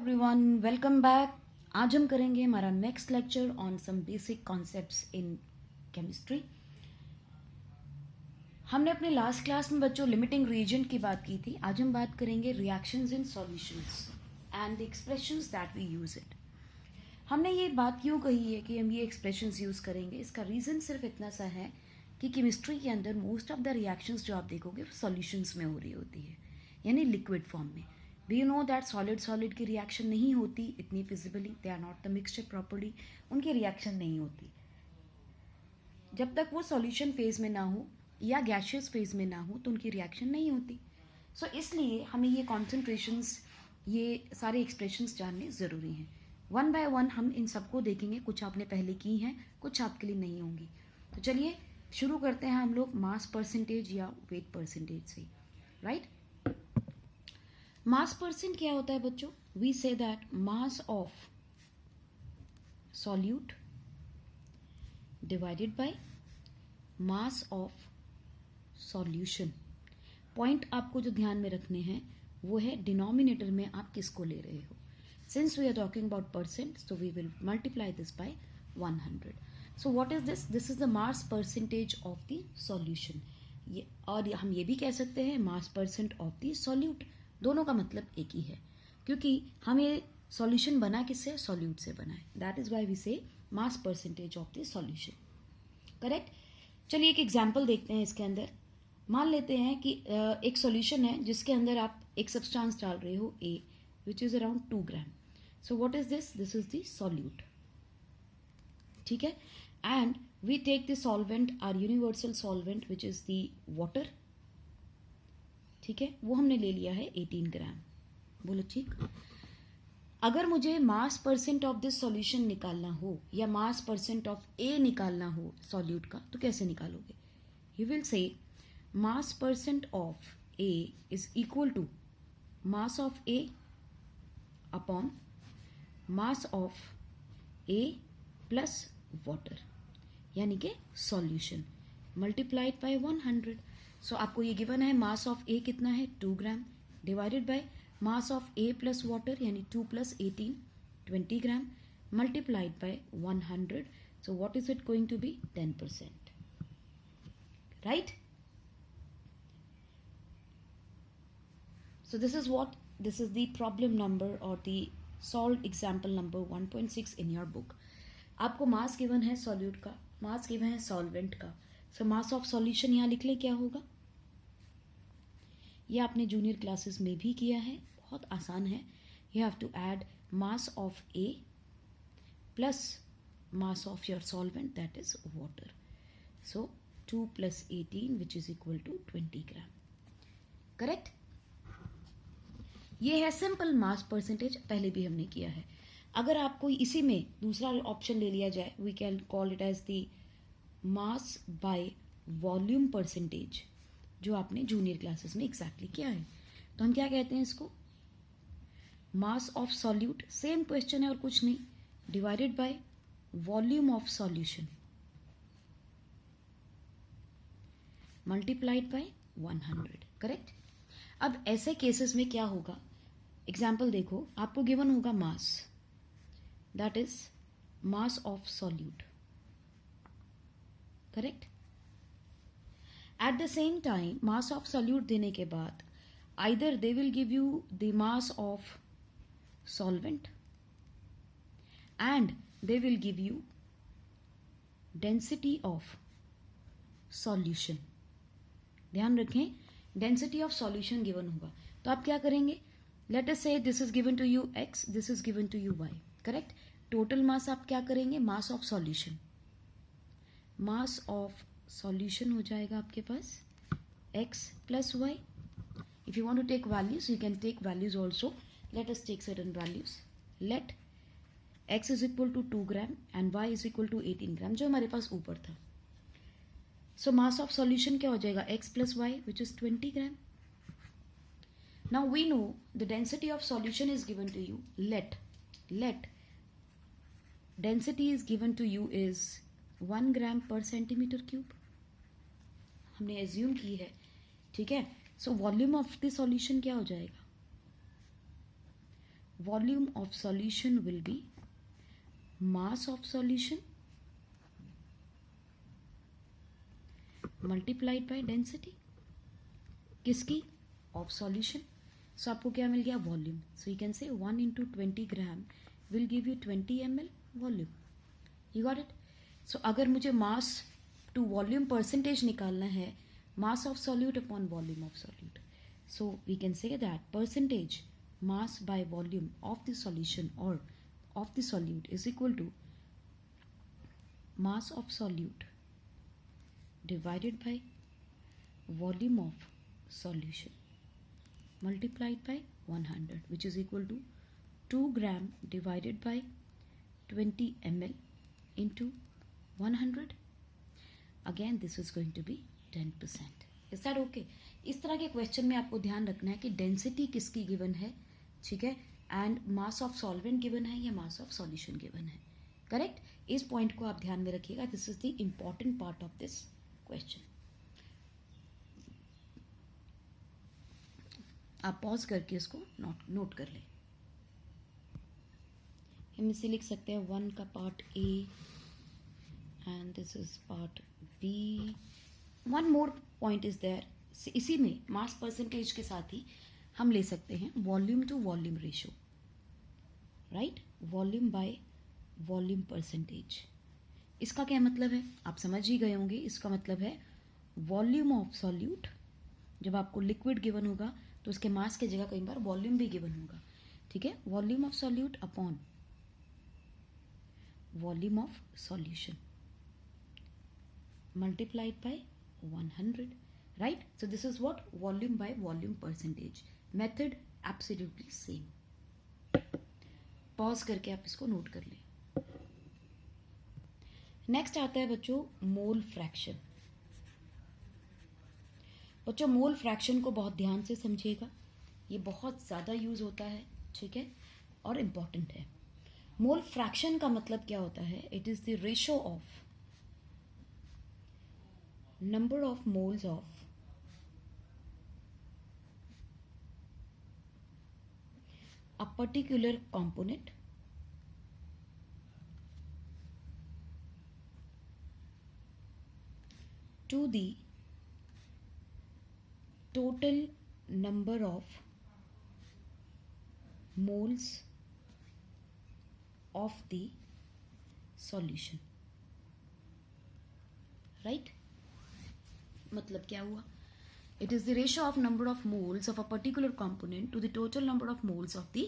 Everyone, welcome back. आज हम करेंगे हमारा next lecture on some basic concepts in chemistry. हमने अपने लास्ट क्लास में बच्चों लिमिटिंग रिएजेंट की बात की थी। आज हम बात करेंगे reactions in solutions and the expressions that we use it. हमने ये बात क्यों कही है कि हम ये एक्सप्रेशंस यूज करेंगे, इसका रीज़न सिर्फ इतना सा है कि केमिस्ट्री के अंदर मोस्ट ऑफ द रिएक्शंस जो आप देखोगे वो सॉल्यूशंस में हो रही होती है, यानी लिक्विड फॉर्म में। Do you know that solid solid की रिएक्शन नहीं होती इतनी feasibly, they are not the mixture properly, उनकी रिएक्शन नहीं होती जब तक वो सॉल्यूशन फेज में ना हो या गैशियस फेज में ना हो, तो उनकी रिएक्शन नहीं होती। सो इसलिए हमें ये कॉन्सेंट्रेशंस, ये सारे एक्सप्रेशंस जानने ज़रूरी हैं। वन बाय वन हम इन सबको देखेंगे, कुछ आपने पहले की हैं, कुछ आपके लिए नहीं होंगी। तो चलिए शुरू करते हैं हम लोग मास परसेंटेज या वेट परसेंटेज से। राइट, मास परसेंट क्या होता है बच्चों? We say that mass of solute divided by mass of solution. Point आपको जो ध्यान में रखने हैं वो है डिनोमिनेटर में आप किसको ले रहे हो। Since we are talking about percent, so we will multiply this by 100. So what is this? This is the mass percentage of the solution. ये, और हम ये भी कह सकते हैं mass percent of the solute. दोनों का मतलब एक ही है, क्योंकि हम ये सॉल्यूशन बना किससे? सॉल्यूट से बना है। दैट इज वाई वी से मास percentage of the solution. Correct. चलिए एक एग्जाम्पल देखते हैं इसके अंदर। मान लेते हैं कि एक सॉल्यूशन है जिसके अंदर आप एक सब्सटेंस डाल रहे हो A, which is around 2 gram. So what is this? This is the solute. ठीक है। And we take the solvent, our universal solvent, which is the water. ठीक है, वो हमने ले लिया है 18 ग्राम। बोलो ठीक। अगर मुझे मास परसेंट ऑफ दिस सॉल्यूशन निकालना हो या मास परसेंट ऑफ A निकालना हो सॉल्यूट का, तो कैसे निकालोगे? You will say mass percent of A is equal to mass of A upon mass of A plus water, यानी कि सॉल्यूशन, मल्टीप्लाइड बाय 100। सो आपको ये गिवन है मास ऑफ A कितना है? 2 gram, divided by mass of A plus water यानी 2 plus 18, 20 gram, multiplied by 100। So what is it going to be? 10%. Right. So this is the problem number or the solved example number 1.6 in your book. आपको मास given है solute का, मास given है solvent का। सो मास of solution यहाँ लिख ले, क्या होगा? ये आपने जूनियर क्लासेस में भी किया है, बहुत आसान है। You have to add mass of A plus mass of your solvent, that is water. So 2 plus 18 which is equal to 20 gram. Correct. ये है सिंपल मास परसेंटेज, पहले भी हमने किया है। अगर आपको इसी में दूसरा ऑप्शन ले लिया जाए, we can call it as the mass by volume percentage, जो आपने जूनियर क्लासेस में एग्जैक्टली किया है। तो हम क्या कहते हैं इसको? मास ऑफ सॉल्यूट, सेम क्वेश्चन है और कुछ नहीं, divided by volume of solution multiplied by 100। Correct. अब ऐसे केसेस में क्या होगा? एग्जाम्पल देखो, आपको गिवन होगा mass, that is mass of solute. Correct. At the same time mass of solute देने के बाद either they will give you the mass of solvent and they will give you density of solution. ध्यान रखें, density of solution given होगा, तो आप क्या करेंगे? Let us say this is given to you x, this is given to you y। Correct. Total mass आप क्या करेंगे? Mass of solution, mass of solution हो जाएगा आपके पास x plus y। If you want to take values, you can take values also. Let us take certain values. Let x is equal to 2 gram and y is equal to 18 gram, जो हमारे पास ऊपर था। So mass of solution क्या हो जाएगा? x plus y, which is 20 gram. Now we know the density of solution is given to you. Let density is given to you is 1 gram per centimeter cube. हमने assume की है, ठीक है। So volume of the solution क्या हो जाएगा? volume of solution will be mass of solution multiplied by density. किसकी? Of solution. So आपको क्या मिल गया? Volume. So you can say 1 into 20 gram will give you 20 ml volume. You got it? So अगर मुझे mass to volume percentage निकालना है, mass of solute upon volume of solute. So we can say that percentage mass by volume of the solution or of the solute is equal to mass of solute divided by volume of solution multiplied by 100, which is equal to 2 gram divided by 20 ml into 100. Again this is going to be 10%. Is that okay? इस तरह के question में आपको ध्यान रखना है कि density किसकी गिवन है, ठीक है, and mass of solvent given है या मास ऑफ सॉल्यूशन गिवन है. करेक्ट? इस पॉइंट को आप ध्यान में रखिएगा. This is the important part of this question. आप पॉज करके इसको नोट कर लें. हम इसे लिख सकते हैं 1 का part A and this is part B. One more point is there. इसी में मास परसेंटेज के साथ ही हम ले सकते हैं volume to volume ratio, right? Volume by volume percentage. इसका क्या मतलब है आप समझ ही गए होंगे. इसका मतलब है वॉल्यूम ऑफ सॉल्यूट. जब आपको लिक्विड गिवन होगा तो उसके मास की जगह कई बार वॉल्यूम भी गिवन होगा, ठीक है. Volume of solute upon volume of solution multiplied by 100, right? So this is what volume by volume percentage. Method absolutely same. Pause करके आप इसको नोट कर लें. नेक्स्ट आता है बच्चों मोल फ्रैक्शन. बच्चों मोल फ्रैक्शन को बहुत ध्यान से समझिएगा. ये बहुत ज़्यादा यूज होता है, ठीक है, और इम्पॉर्टेंट है. मोल फ्रैक्शन का मतलब क्या होता है? It is the ratio of number of moles of a particular component to the total number of moles of the solution, right? मतलब क्या हुआ? It is the ratio of number of moles of a particular component to the total number of moles of the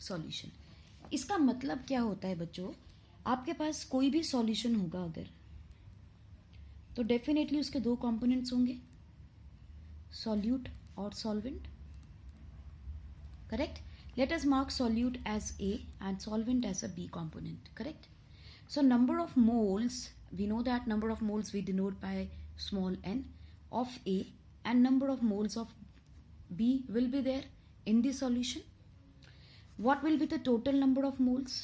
solution. इसका मतलब क्या होता है बच्चों? आपके पास कोई भी सॉल्यूशन होगा अगर, तो डेफिनेटली उसके दो कंपोनेंट्स होंगे, सॉल्यूट और solvent. Correct? Let us mark solute as A and solvent as a B component. Correct? So number of moles, we know that number of moles we denote by small n of A and number of moles of B will be there in the solution. What will be the total number of moles?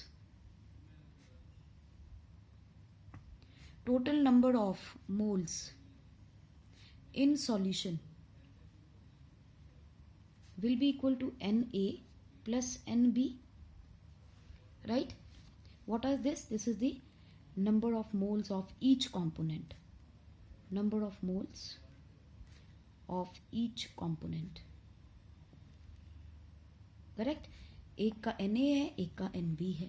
Total number of moles in solution will be equal to Na plus Nb, right? What is this? This is the number of moles of each component. Number of moles of each component. Correct? एक का Na है, एक का Nb है.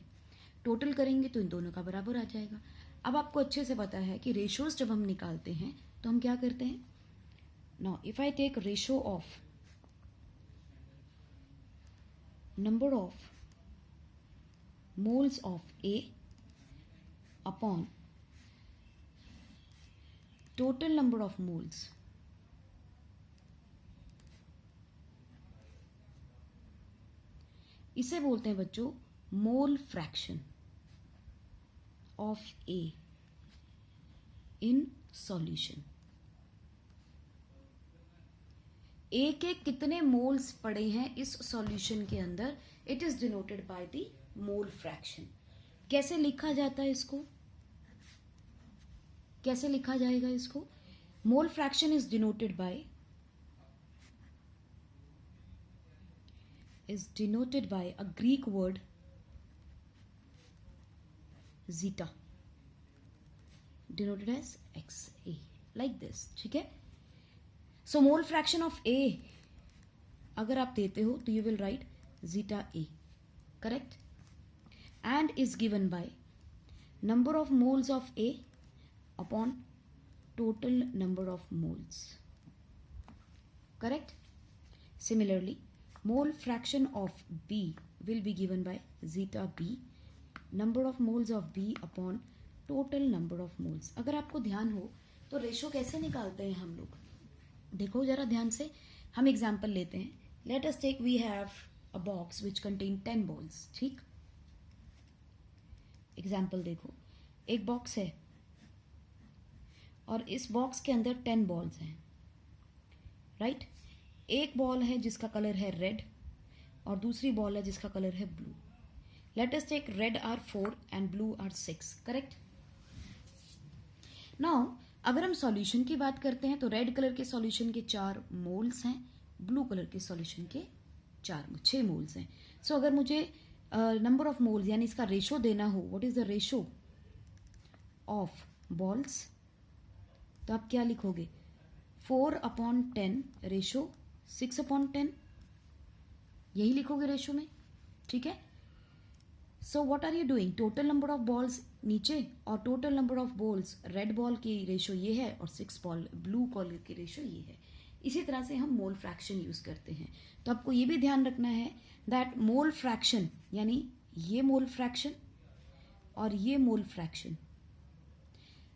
Total करेंगे तो इन दोनों का बराबर आ जाएगा. अब आपको अच्छे से पता है कि रेशोज जब हम निकालते हैं तो हम क्या करते हैं. Now if I take ratio of number of moles of A upon total number of moles इसे बोलते हैं बच्चों mole fraction of A in solution. A के कितने मोल्स पड़े हैं इस सॉल्यूशन के अंदर, it is denoted by the mole fraction. कैसे लिखा जाता है इसको? कैसे लिखा जाएगा इसको? Mole fraction is denoted by is denoted by a Greek word zeta, denoted as XA, like this. ठीक है. So mole fraction of A अगर आप देते हो तो you will write zeta A, correct, and is given by number of moles of A upon total number of moles, correct. Similarly, mole fraction of B will be given by zeta B, number of moles of B upon total number of moles. अगर आपको ध्यान हो तो ratio कैसे निकालते हैं हम लोग, देखो जरा ध्यान से. हम एग्जाम्पल लेते हैं. Let us take we have a box which contain 10 balls. ठीक, एग्जाम्पल देखो. एक बॉक्स है और इस बॉक्स के अंदर 10 बॉल्स हैं, राइट. एक बॉल है जिसका कलर है रेड और दूसरी बॉल है जिसका कलर है blue. Let us take red are 4 and blue are 6, correct. Now अगर हम सॉल्यूशन की बात करते हैं तो रेड कलर के सॉल्यूशन के 4 मोल्स हैं, ब्लू कलर के सॉल्यूशन के 6 मोल्स हैं. सो अगर मुझे नंबर ऑफ मोल्स यानी इसका रेशो देना हो, what is the ratio of balls, तो आप क्या लिखोगे, 4/10 रेशो 6/10, यही लिखोगे रेशो में. ठीक है. So what are you doing, total number of balls नीचे और total number of balls, red ball की रेशो ये है और 6 बॉल ब्लू कलर की रेशो ये है. इसी तरह से हम मोल फ्रैक्शन यूज करते हैं. तो आपको ये भी ध्यान रखना है दैट मोल फ्रैक्शन यानी ये मोल फ्रैक्शन और ये मोल फ्रैक्शन,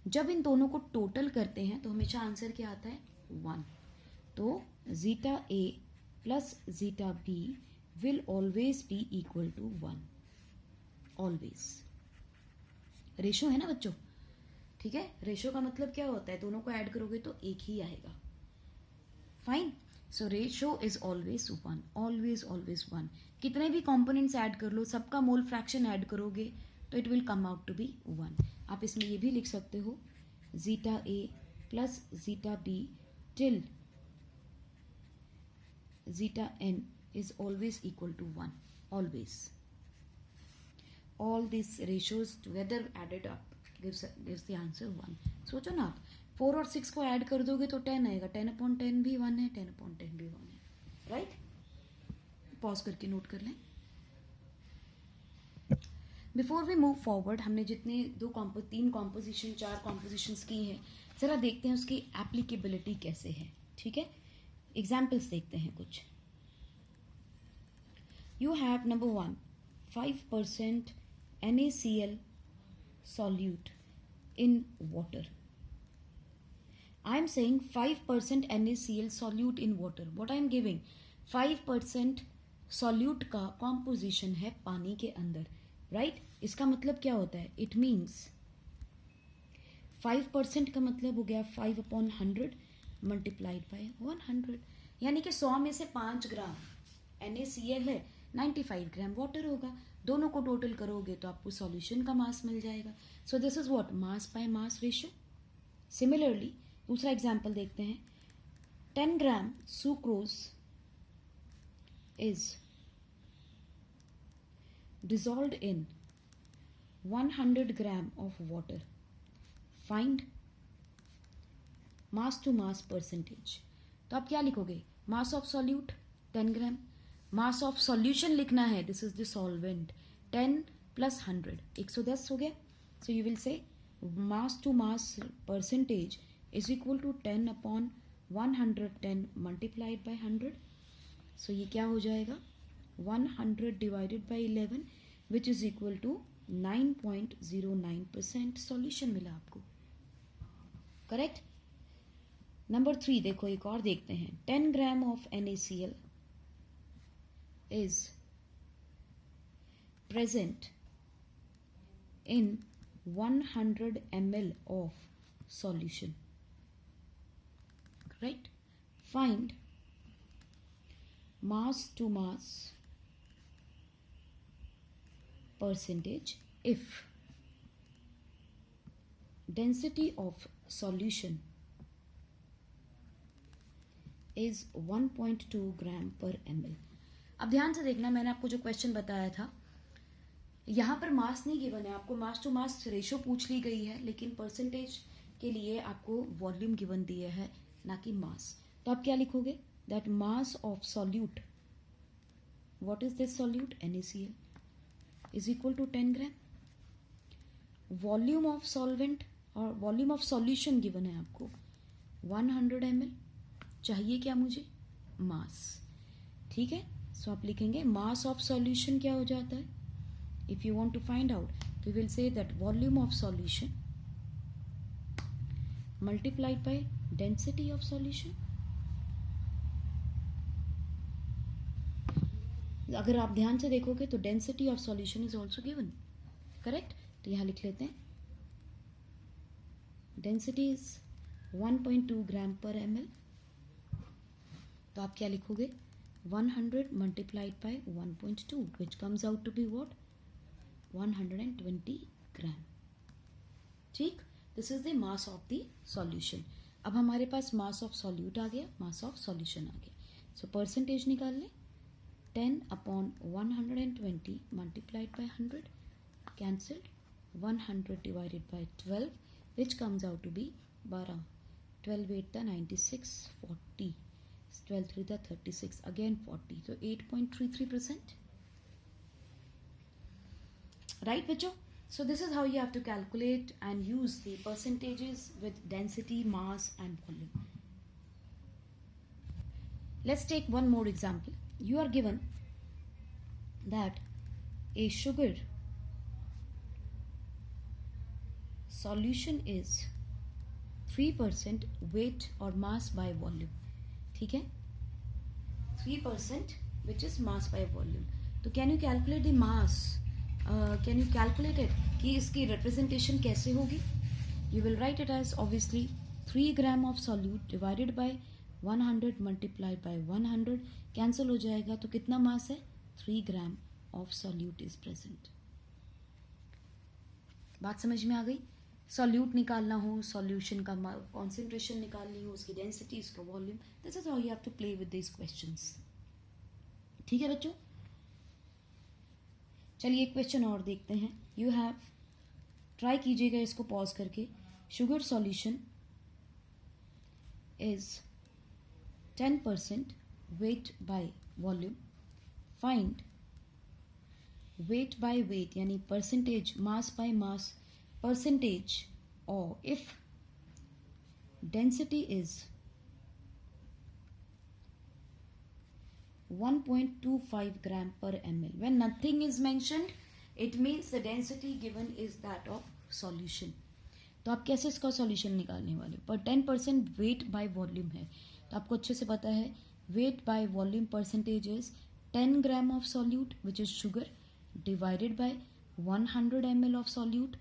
जब इन दोनों को टोटल करते हैं तो हमेशा आंसर क्या आता है, 1. तो zeta A plus zeta B will always be equal to 1, always. Ratio है ना बच्चों, ठीक है. रेशो का मतलब क्या होता है, दोनों को ऐड करोगे तो एक ही आएगा. Fine. So ratio is always 1, always always 1. कितने भी कंपोनेंट्स ऐड कर लो, सबका मोल फ्रैक्शन ऐड करोगे तो it will come out to be 1. आप इसमें ये भी लिख सकते हो zeta A plus zeta B till zeta N is always equal to 1, always. All these ratios together added up gives the answer 1. सोचो ना आप 4 और 6 को ऐड कर दोगे तो 10 आएगा. 10/10 भी 1 है, 10/10 भी 1 है, राइट. पॉज करके नोट कर लें. बिफोर वी मूव फॉरवर्ड, हमने जितने 3 कॉम्पोजिशन 4 कॉम्पोजिशंस की हैं, जरा देखते हैं उसकी एप्लीकेबिलिटी कैसे है. ठीक है. एग्जाम्पल्स देखते हैं कुछ. You have number 1 5% NaCl solute in water. I am saying 5% NaCl solute in water. What I am giving, 5% solute का composition है पानी के अंदर, right? इसका मतलब क्या होता है, it means 5% का मतलब हो गया 5/100 multiplied by 100, यानी कि 100 में से 5 ग्राम NaCl है, 95 ग्राम वाटर होगा. दोनों को टोटल करोगे तो आपको सॉल्यूशन का मास मिल जाएगा. सो this is what, mass by mass ratio. Similarly दूसरा एग्जांपल देखते हैं. 10 ग्राम sucrose is dissolved in 100 gram of water. Find mass to mass percentage. तो आप क्या लिखोगे, mass of solute 10 gram, mass of solution लिखना है, this is the solvent, 10 plus 100 110 हो गया. So you will say mass to mass percentage is equal to 10/110 multiplied by 100. So ये क्या हो जाएगा, 100 divided by 11 which is equal to 9.09% solution मिला आपको, करेक्ट. नंबर 3 देखो, एक और देखते हैं. 10 gram of NaCl is present in 100 ml of solution, right? Find mass to mass percentage if density of solution is 1.2 gram per ml. अब ध्यान से देखना, मैंने आपको जो क्वेश्चन बताया था, यहाँ पर मास नहीं गिवन है, आपको मास टू मास रेशो पूछ ली गई है, लेकिन परसेंटेज के लिए आपको वॉल्यूम गिवन दिया है, ना कि मास। तो आप क्या लिखोगे? That mass of solute, what is this solute? NaCl, is equal to 10 gram. Volume of solvent और वॉल्यूम ऑफ सॉल्यूशन गिवन है आपको 100 ml। चाहिए क्या मुझे? मास। ठीक है, सो आप लिखेंगे मास ऑफ सॉल्यूशन क्या हो जाता है? If you want to find out, तो will say that volume of solution multiplied by density of solution. अगर आप ध्यान से देखोगे तो density of solution is also given, correct? तो यहां लिख लेते हैं डेंसिटी इज 1.2 ग्राम पर ml। तो आप क्या लिखोगे? 100 multiplied by 1.2 which comes out to be what? 120 gram. ठीक, this is the mass of the solution. अब हमारे पास मास ऑफ सॉल्यूट आ गया, मास ऑफ सॉल्यूशन आ गया। सो परसेंटेज निकाल लें, 10 upon 120 multiplied by 100, cancelled, 100 divided by 12 which comes out to be 12, 12 8 the 96, 40, 12 3 the 36, again 40, so 8.33%. Right बच्चों? So this is how you have to calculate and use the percentages with density, mass and volume. Let's take one more example. You are given that a sugar solution is 3% weight or mass by volume. ठीक है, 3% which is mass by volume. तो can you calculate the mass? Can you calculate it कि इसकी representation कैसे होगी? You will write it as obviously 3 gram of solute divided by 100 multiplied by 100, cancel हो जाएगा, तो कितना mass है? 3 gram of solute is present. बात समझ में आ गई? सॉल्यूट निकालना हो, सॉल्यूशन का कॉन्सेंट्रेशन निकालनी हो, उसकी डेंसिटी, उसका volume, this is how you have to play with this questions. ठीक है बच्चों, चलिए एक क्वेश्चन और देखते हैं। यू हैव, ट्राई कीजिएगा इसको पॉज करके। Sugar solution is 10% weight by volume, find weight by weight यानी percentage, mass by mass percentage, or if density is 1.25 gram per ml. When nothing is mentioned, it means the density given is that of solution. तो आप कैसे इसका solution निकालने वाले? पर 10% weight by volume है, तो आपको अच्छे से पता है wait by volume percentage is 10 gram of solute which is sugar divided by 100 ml of solute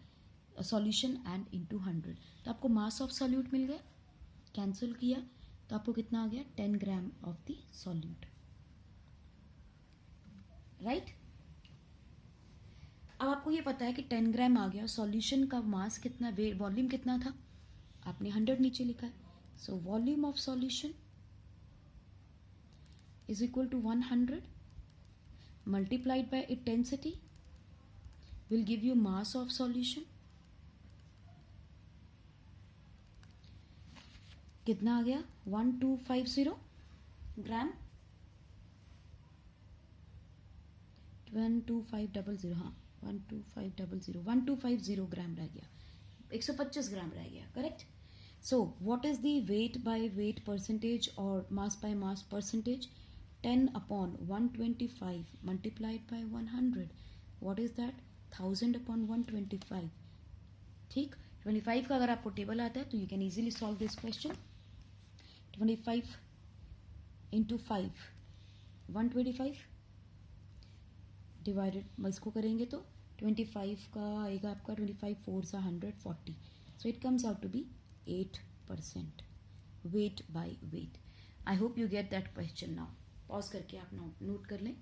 solution and into 100। तो आपको मास ऑफ सॉल्यूट मिल गया, कैंसिल किया तो आपको कितना आ गया? 10 gram of the solute, right? अब आपको ये पता है कि 10 ग्राम आ गया, सॉल्यूशन का मास कितना, वॉल्यूम कितना था? आपने 100 नीचे लिखा है, so volume of solution is equal to 100 multiplied by it density will give you mass of solution. कितना आ गया? 1250 ग्राम, 12500, हाँ 12500 ग्राम रह गया, 125 ग्राम रह गया, correct? So what is the weight by weight percentage और mass by mass percentage? 10 upon 125 multiplied by 100, what is that? 1000 upon 125। ठीक, 25 का अगर आपको टेबल आता है तो you can easily solve this question. 25 into 5 125 divided, इसको करेंगे तो 25 का आएगा आपका 25 4 सा 140, so it comes out to be 8% weight by weight. I hope you get that question now. Pause करके आप नोट कर लें।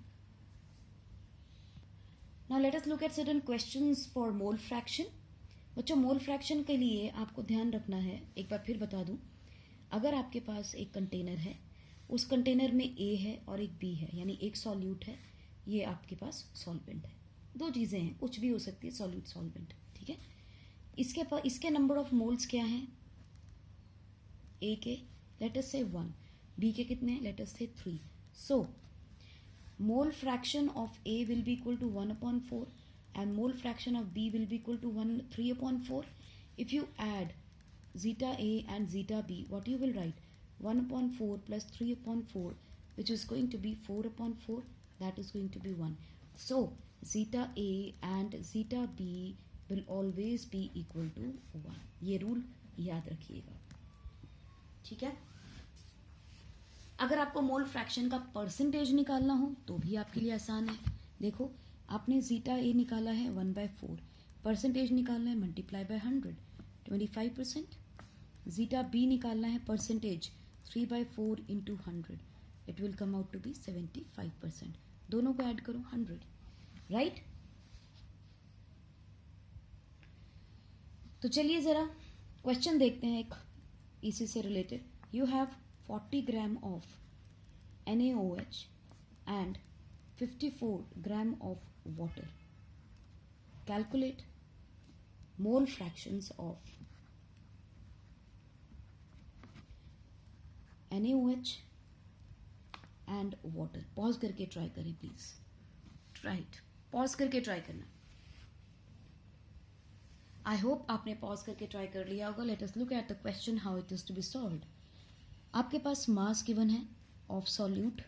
Now let us look at certain questions for mole fraction. बच्चों मोल फ्रैक्शन के लिए आपको ध्यान रखना है, एक बार फिर बता दूं, अगर आपके पास एक कंटेनर है, उस कंटेनर में ए है और एक बी है, यानी एक सॉल्यूट है, ये आपके पास सॉल्वेंट है। दो चीज़ें हैं, कुछ भी हो सकती है, सॉल्यूट सॉल्वेंट, ठीक है। इसके नंबर ऑफ मोल्स क्या हैं? ए के लेट अस से 1, बी के कितने हैं? लेट अस से 3। सो mole fraction of A will be equal to 1/4 and mole fraction of B will be equal to 3/4. If you add zeta A and zeta B, what you will write? 1/4 plus 3/4, which is going to be 4/4, that is going to be 1. So zeta A and zeta B will always be equal to 1. ये rule याद रखिएगा, ठीक है। अगर आपको mole fraction का percentage निकालना हो तो भी आपके लिए आसान है। देखो, आपने जीटा ए निकाला है 1/4, परसेंटेज निकालना है मल्टीप्लाई बाय 100, 25%। जीटा बी निकालना है percentage 3/4 into 100, it will come out to be 75%। दोनों को ऐड करो 100, राइट। तो चलिए ज़रा क्वेश्चन देखते हैं एक इसी से related. You have 40 gram of NaOH and 54 gram of water. Calculate mole fractions of NaOH and water. Pause करके ट्राई करें प्लीज, राइट, पॉज करके ट्राई करना। आई होप आपने पॉज करके ट्राई कर लिया होगा। Let us look at the question how it is to be solved. आपके पास मास गिवन है ऑफ सॉल्यूट,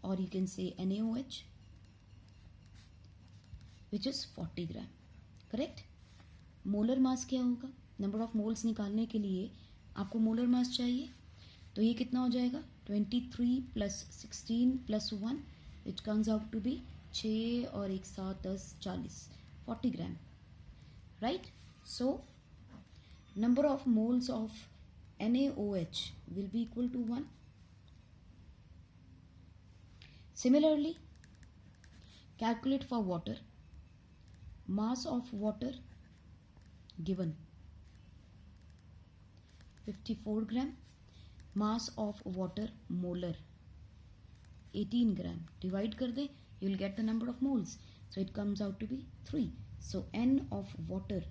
और you can say NaOH which is 40 gram, correct. Molar mass क्या होगा? नंबर ऑफ मोल्स निकालने के लिए आपको मोलर मास चाहिए, तो ये कितना हो जाएगा? 23 plus 16 plus 1 which comes out to be 6 और 1 7 10 40, 40 gram, right. So number of moles of NaOH will be equal to 1. Similarly, calculate for water. Mass of water given 54 gram. Mass of water molar 18 gram. Divide कर दे, you will get the number of moles. So it comes out to be 3. So N of water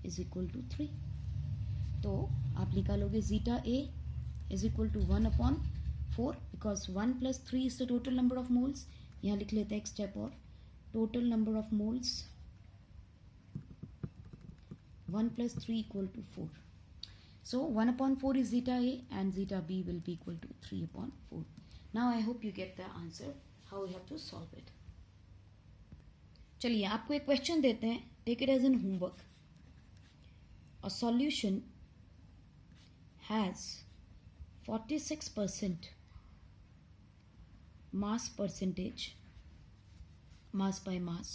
is equal to 3. तो आप निकालोगे zeta A is equal to 1/4, because 1 + 3 is the total number of moles. यहाँ लिख लेते हैं एक step और, total number of moles 1 + 3 equal to 4। So 1/4 is zeta A and zeta B will be equal to 3/4। Now I hope you get the answer how you have to solve it. चलिए आपको एक question देते हैं, take it as an homework. A solution has 46% mass percentage, mass by mass,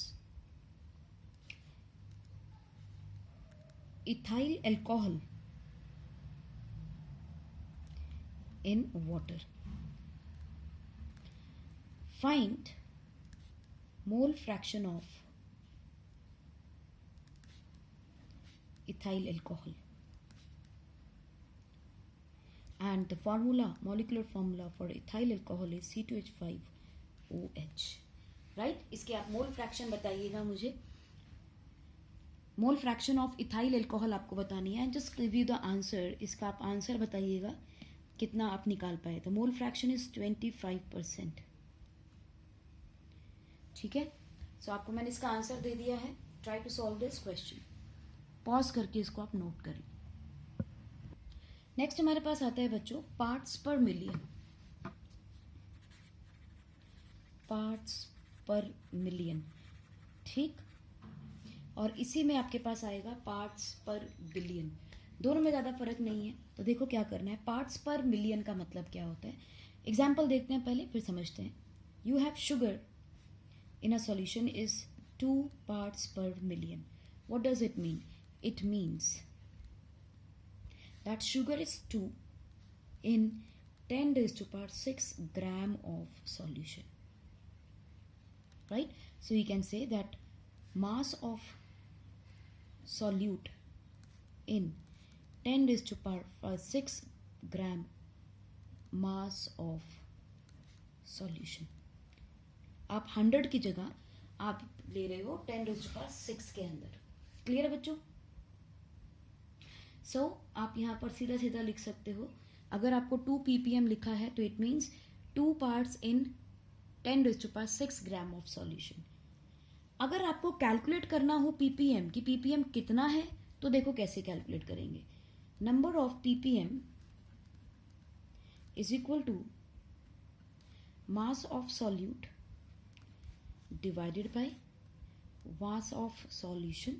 ethyl alcohol in water. Find mole fraction of ethyl alcohol. And the formula, molecular formula for ethyl alcohol is C2H5OH, right? इसके आप mole fraction बताइएगा मुझे। मोल fraction of ethyl alcohol आपको बतानी है, just give you the answer. इसका आप answer बताइएगा कितना आप निकाल पाए। तो मोल फ्रैक्शन इज 25%, ठीक है। सो आपको मैंने इसका आंसर दे दिया है। Try to solve this question, pause करके इसको आप नोट कर लीजिए। नेक्स्ट हमारे पास आता है बच्चों parts per million. Parts per million, ठीक। और इसी में आपके पास आएगा पार्ट्स पर बिलियन। दोनों में ज़्यादा फर्क नहीं है। तो देखो क्या करना है, पार्ट्स पर मिलियन का मतलब क्या होता है। एग्जाम्पल देखते हैं पहले, फिर समझते हैं। You have sugar in a solution is 2 parts per million. What does it mean? It means that sugar is 2 in 10 raised to power 6 gram of solution, right? So we can say that mass of solute in 10 raised to power 6 gram mass of solution. आप 100 की जगह आप ले रहे हो 10⁶ के अंदर। Clear है बच्चों? सो आप यहाँ पर सीधा सीधा लिख सकते हो, अगर आपको 2 ppm लिखा है तो it means 2 parts in 10⁶ gram of solution. अगर आपको कैलकुलेट करना हो ppm कि ppm कितना है, तो देखो कैसे कैलकुलेट करेंगे। Number of ppm is equal to mass of solute divided by mass of solution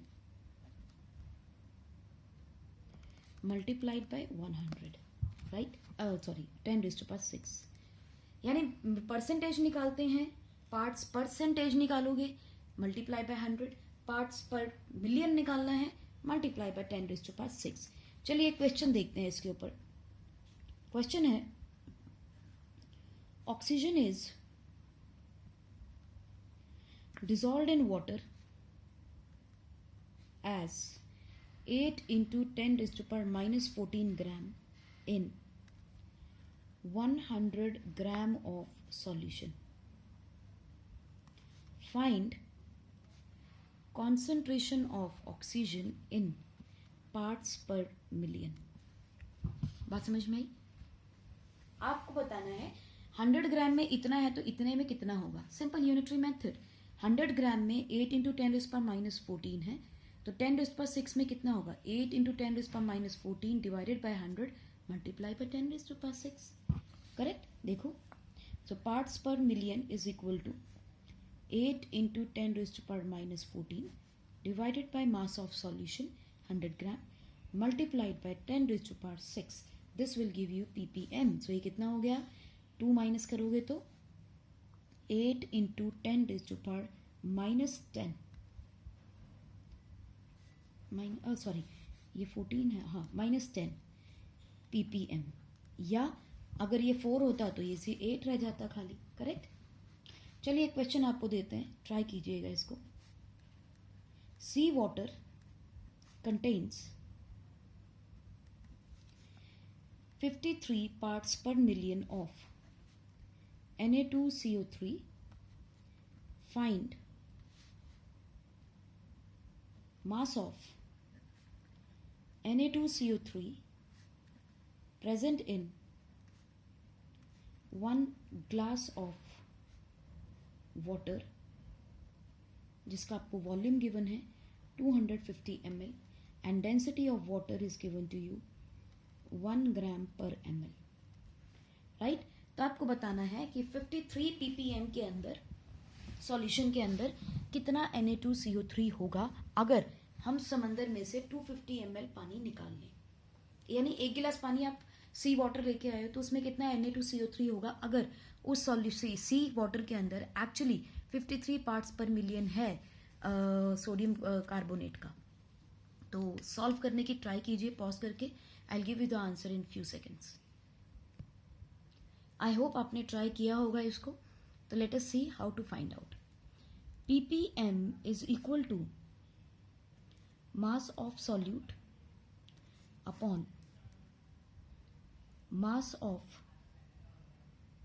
multiplied by 100, right? Sorry 10⁶। यानी परसेंटेज निकालते हैं, पार्ट्स परसेंटेज निकालोगे multiply by 100, parts per million निकालना है मल्टीप्लाई बाय 10⁶। चलिए एक क्वेश्चन देखते हैं इसके ऊपर। क्वेश्चन है, oxygen is dissolved in water as 8 into 10⁻⁻14 gram in 100 gram of solution. Find concentration of oxygen in parts per million. बात समझ में आई? आपको बताना है 100 ग्राम में इतना है तो इतने में कितना होगा। Simple unitary method. 100 ग्राम में 8 इंटू 10⁻⁻14 है, तो 10⁶ में कितना होगा? 8 into 10⁻⁻14 divided by 100 multiply by 10⁶। Correct? देखो, so parts per million is equal to 8 into 10⁻⁻14 divided by mass of solution 100 gram multiplied by 10⁶। This will give you ppm। सो ये कितना हो गया? 2 माइनस करोगे तो 8 इंटू 10⁻⁻10 सॉरी ये 14 है, हाँ, -10 ppm। या अगर ये 4 होता तो ये 8 रह जाता खाली। करेक्ट? चलिए एक क्वेश्चन आपको देते हैं, ट्राई कीजिएगा इसको। सी water contains 53 parts per million of Na2CO3. Find mass of Na2CO3 present in 1 glass of water, जिसका आपको वॉल्यूम गिवन है 250 ml and density of water is given to you 1 gram per ml, right? तो आपको बताना है कि 53 ppm के अंदर सॉल्यूशन के अंदर कितना Na2CO3 होगा अगर हम समंदर में से 250 ml पानी निकाल लें। यानी 1 गिलास पानी आप सी वाटर लेके आए हो तो उसमें कितना Na2CO3 होगा अगर उस सॉल्यूशन सी वाटर के अंदर एक्चुअली 53 पार्ट्स पर मिलियन है सोडियम कार्बोनेट का। तो सॉल्व करने की ट्राई कीजिए पॉज करके। I will give you the answer in few seconds. I hope आपने ट्राई किया होगा इसको। तो let us see how to find out. ppm is equal to mass of solute upon mass of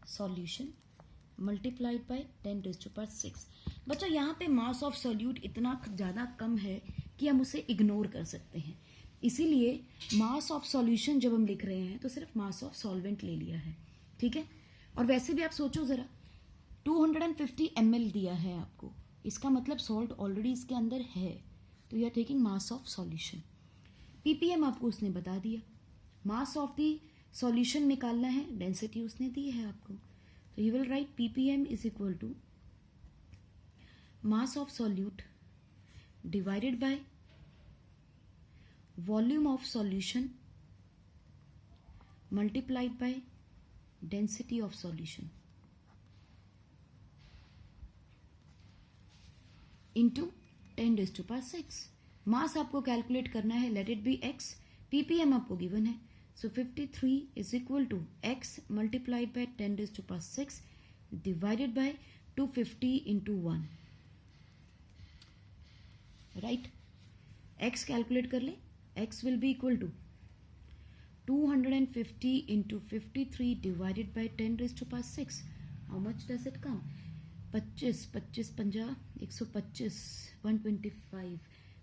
solution multiplied by 10⁶। बच्चों यहाँ पे मास of solute इतना ज़्यादा कम है कि हम उसे इग्नोर कर सकते हैं, इसीलिए मास ऑफ सॉल्यूशन जब हम लिख रहे हैं तो सिर्फ मास ऑफ सॉल्वेंट ले लिया है। ठीक है? और वैसे भी आप सोचो ज़रा, 250 ml दिया है आपको, इसका मतलब सॉल्ट ऑलरेडी इसके अंदर है, तो you are taking mass of solution. ppm आपको उसने बता दिया, मास ऑफ दी सॉल्यूशन निकालना है, डेंसिटी उसने दी है आपको, तो you will write ppm is equal to mass of solute divided by volume of solution multiplied by density of solution into 10⁶। Mass आपको कैलकुलेट करना है, let it be x, ppm आपको गिवन है, so 53 is equal to x multiplied by 10⁶ divided by 250 into 1, right? x calculate कर ले, x will be equal to 250 into 53 divided by 10 raised to power 6. How much does it come? 25, 25, 50, 125, 125.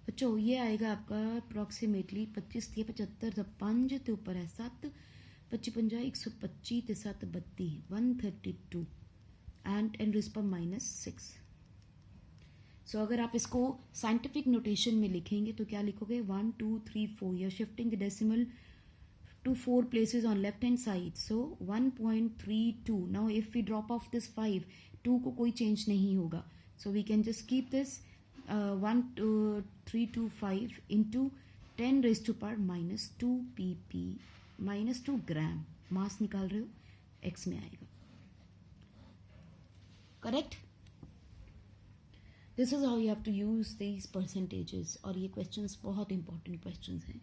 बच्चों ये आएगा आपका approximately 25 थी 75 तो 5 तो ऊपर है 7 25 50 125 ते 7 32 132 एंड 10 रेज़ पर -6. सो अगर आप इसको साइंटिफिक नोटेशन में लिखेंगे तो क्या लिखोगे 1 2 3 4. You are shifting the decimal to 4 places on left hand side, so 1.32. now if we drop off this 5, 2 को कोई change नहीं होगा, so we can just keep this 1.325 into 10 raised to power -2 pp -2 ग्राम मास निकाल रहे हो x में आएगा. Correct. This is how you have to use these percentages. और ये क्वेश्चंस बहुत इंपॉर्टेंट क्वेश्चंस हैं,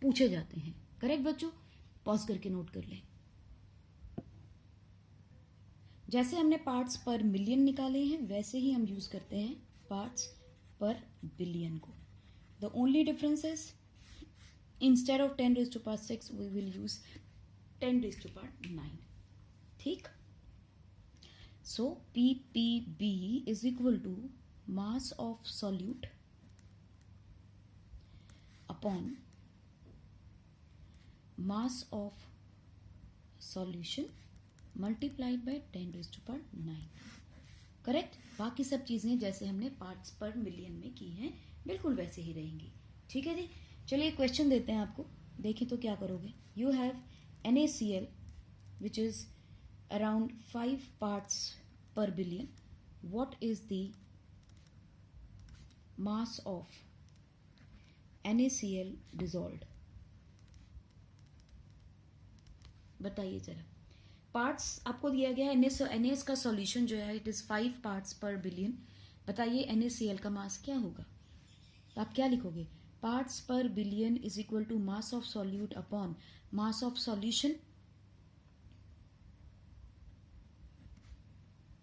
पूछे जाते हैं. करेक्ट बच्चों, पॉज करके नोट कर लें. जैसे हमने पार्ट्स पर मिलियन निकाले हैं वैसे ही हम यूज करते हैं पार्ट्स पर बिलियन को. The only difference is instead of 10 raise to power 6 we will use 10 raise to power 9. ठीक. So PPB is equal to mass of solute upon mass of solution multiplied by 10 raised to power 9. Correct. बाकी सब चीजें जैसे हमने parts per million में की हैं बिल्कुल वैसे ही रहेंगी. ठीक है जी. चलिए क्वेश्चन देते हैं आपको, देखिए तो क्या करोगे. You have NaCl which is around 5 parts per billion. what is the mass of NaCl dissolved? बताइए जरा. पार्ट्स आपको दिया गया है. NaS का सॉल्यूशन जो है it is 5 parts per billion. बताइए NaCl का मास क्या होगा. तो आप क्या लिखोगे, parts per billion is equal to mass of solute upon mass of solution.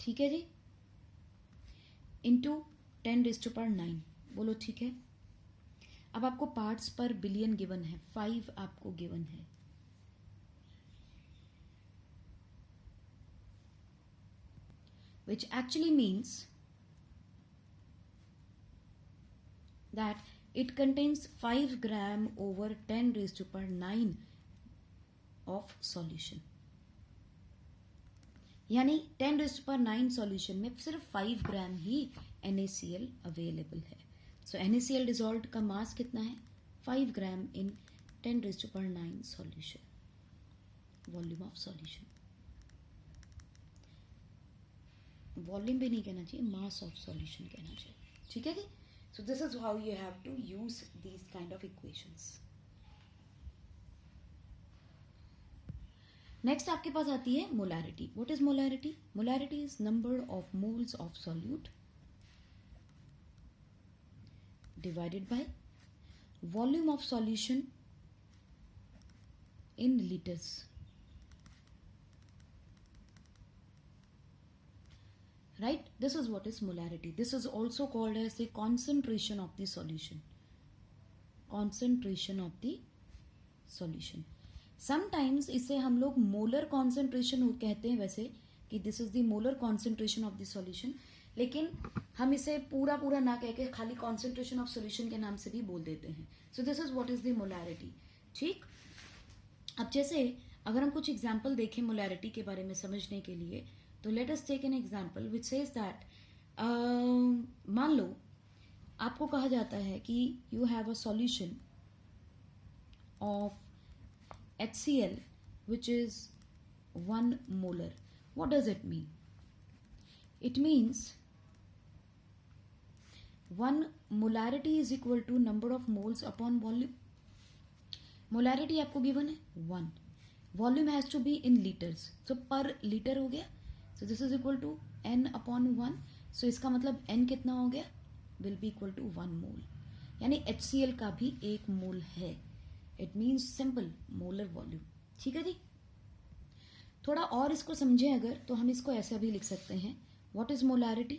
ठीक है जी, इंटू 10 रेज़ टू पावर 9. बोलो ठीक है. अब आपको पार्ट्स पर बिलियन गिवन है, 5 आपको गिवन है. which actually means that it contains 5 gram over 10 raised to power 9 of solution. यानी 10 raised to power 9 solution में सिर्फ 5 ग्राम ही NaCl अवेलेबल है. सो NaCl डिजॉल्व्ड का मास कितना है, 5 ग्राम इन 10 raised to power 9 solution. Volume of solution. Volume भी नहीं कहना चाहिए, मास ऑफ सॉल्यूशन कहना चाहिए. ठीक है जी. So this is how you have to use these kind of equations. Next आपके पास आती है molarity. What is molarity? Molarity is number of moles of solute divided by volume of solution in litres. Right? This is what is molarity. This is also called as the concentration of the solution. Concentration of the solution. Sometimes इसे हम लोग molar concentration कहते हैं वैसे, कि this is the molar concentration of the solution. लेकिन हम इसे पूरा पूरा ना कह के खाली concentration of solution के नाम से भी बोल देते हैं. So this is what is the molarity. ठीक. अब जैसे अगर हम कुछ एग्जाम्पल देखें मोलैरिटी के बारे में समझने के लिए, तो let us take an example which says that मान लो आपको कहा जाता है कि you have a solution of HCl which is 1 molar. What does it mean? It means 1 molarity is equal to number of moles upon volume. Molarity आपको given है 1. Volume has to be in liters. So per liter हो गया. So this is equal to n upon 1. So इसका मतलब n कितना हो गया, will be equal to 1 mole. यानी HCl का भी 1 मोल है. It means simple molar volume. ठीक है जी. थोड़ा और इसको समझें अगर, तो हम इसको ऐसा भी लिख सकते हैं. What is molarity?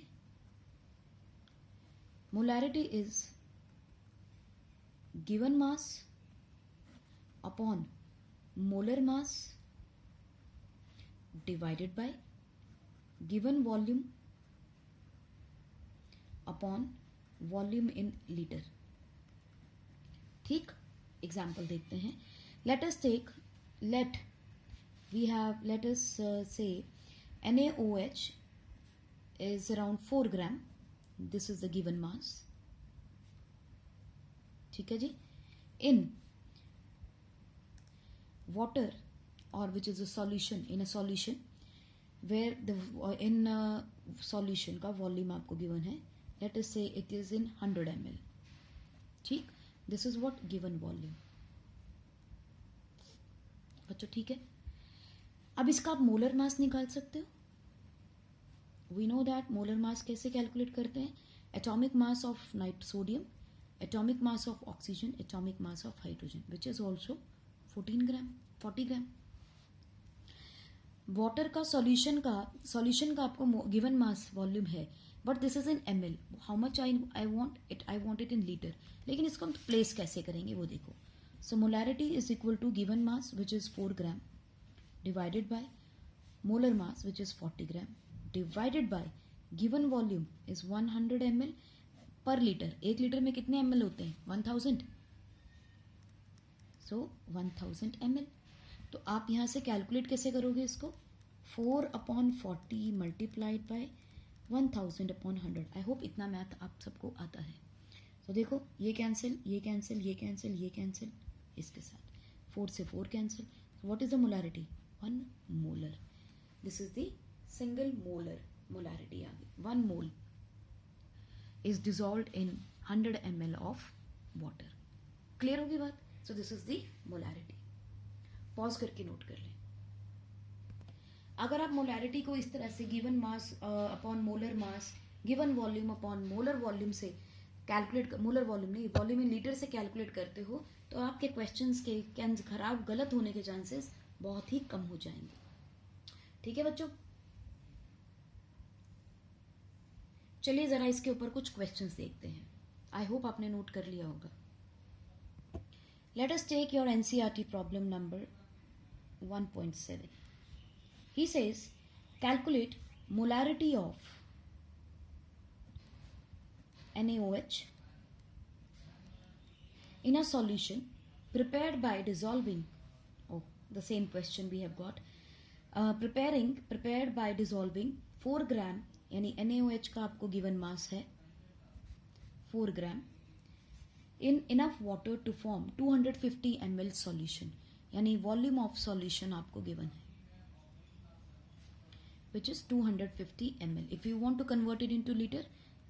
Molarity is given mass upon molar mass divided by given volume upon volume in litre. ठीक, एग्जाम्पल देखते हैं. Let us take, let us say NaOH is around 4 gram. This is the given mass. ठीक है जी. In water, or which is a solution, in a solution where the in solution का volume आपको given है. Let us say it is in 100 ml. ठीक, this is what given volume. बच्चों ठीक है. अब इसका आप मोलर मास निकाल सकते हो. We know that molar mass कैसे कैलकुलेट करते हैं. Atomic mass of sodium, atomic mass of oxygen, atomic mass of hydrogen, which is also 40 gram. Water का सॉल्यूशन का आपको गिवन मास वॉल्यूम है, but this is in ml. How much I want it in litre. लेकिन इसको हम place कैसे करेंगे वो देखो. So molarity is equal to given mass which is 4 gram divided by molar mass which is 40 gram divided bye given volume is 100 ml पर litre. 1 litre में कितने ml होते हैं? 1000. सो 1000 ml. तो आप यहाँ से कैलकुलेट कैसे करोगे इसको? 4/40 multiplied by 1000 upon 100. I hope इतना मैथ आप सबको आता है. तो देखो, ये कैंसिल, ये कैंसिल, ये कैंसिल, ये कैंसिल, इसके साथ 4 से 4 cancel. What is the molarity? 1 molar. This is the single molar molarity आ गई. 1 mole is dissolved in 100 ml of water. Clear होगी बात? So this is the molarity. Pause करके नोट कर लें. अगर आप मोलैरिटी को इस तरह से given mass upon molar mass, given volume upon molar volume से कैलकुलेट, मोलर वॉल्यूम नहीं, वॉल्यूम इन लीटर से कैलकुलेट करते हो, तो आपके क्वेश्चंस के खराब गलत होने के चांसेस बहुत ही कम हो जाएंगे. ठीक है बच्चों, चलिए जरा इसके ऊपर कुछ क्वेश्चंस देखते हैं. आई होप आपने नोट कर लिया होगा. Let us take your NCERT problem number 1.7. He says, calculate molarity of NaOH in a solution prepared by dissolving. Oh, the same question we have got. Prepared by dissolving 4 ग्राम, यानी NaOH का आपको given मास है 4 ग्राम, in enough water to form 250 ml solution, यानी volume of solution आपको given है which is 250 ml. If you want to convert it into liter,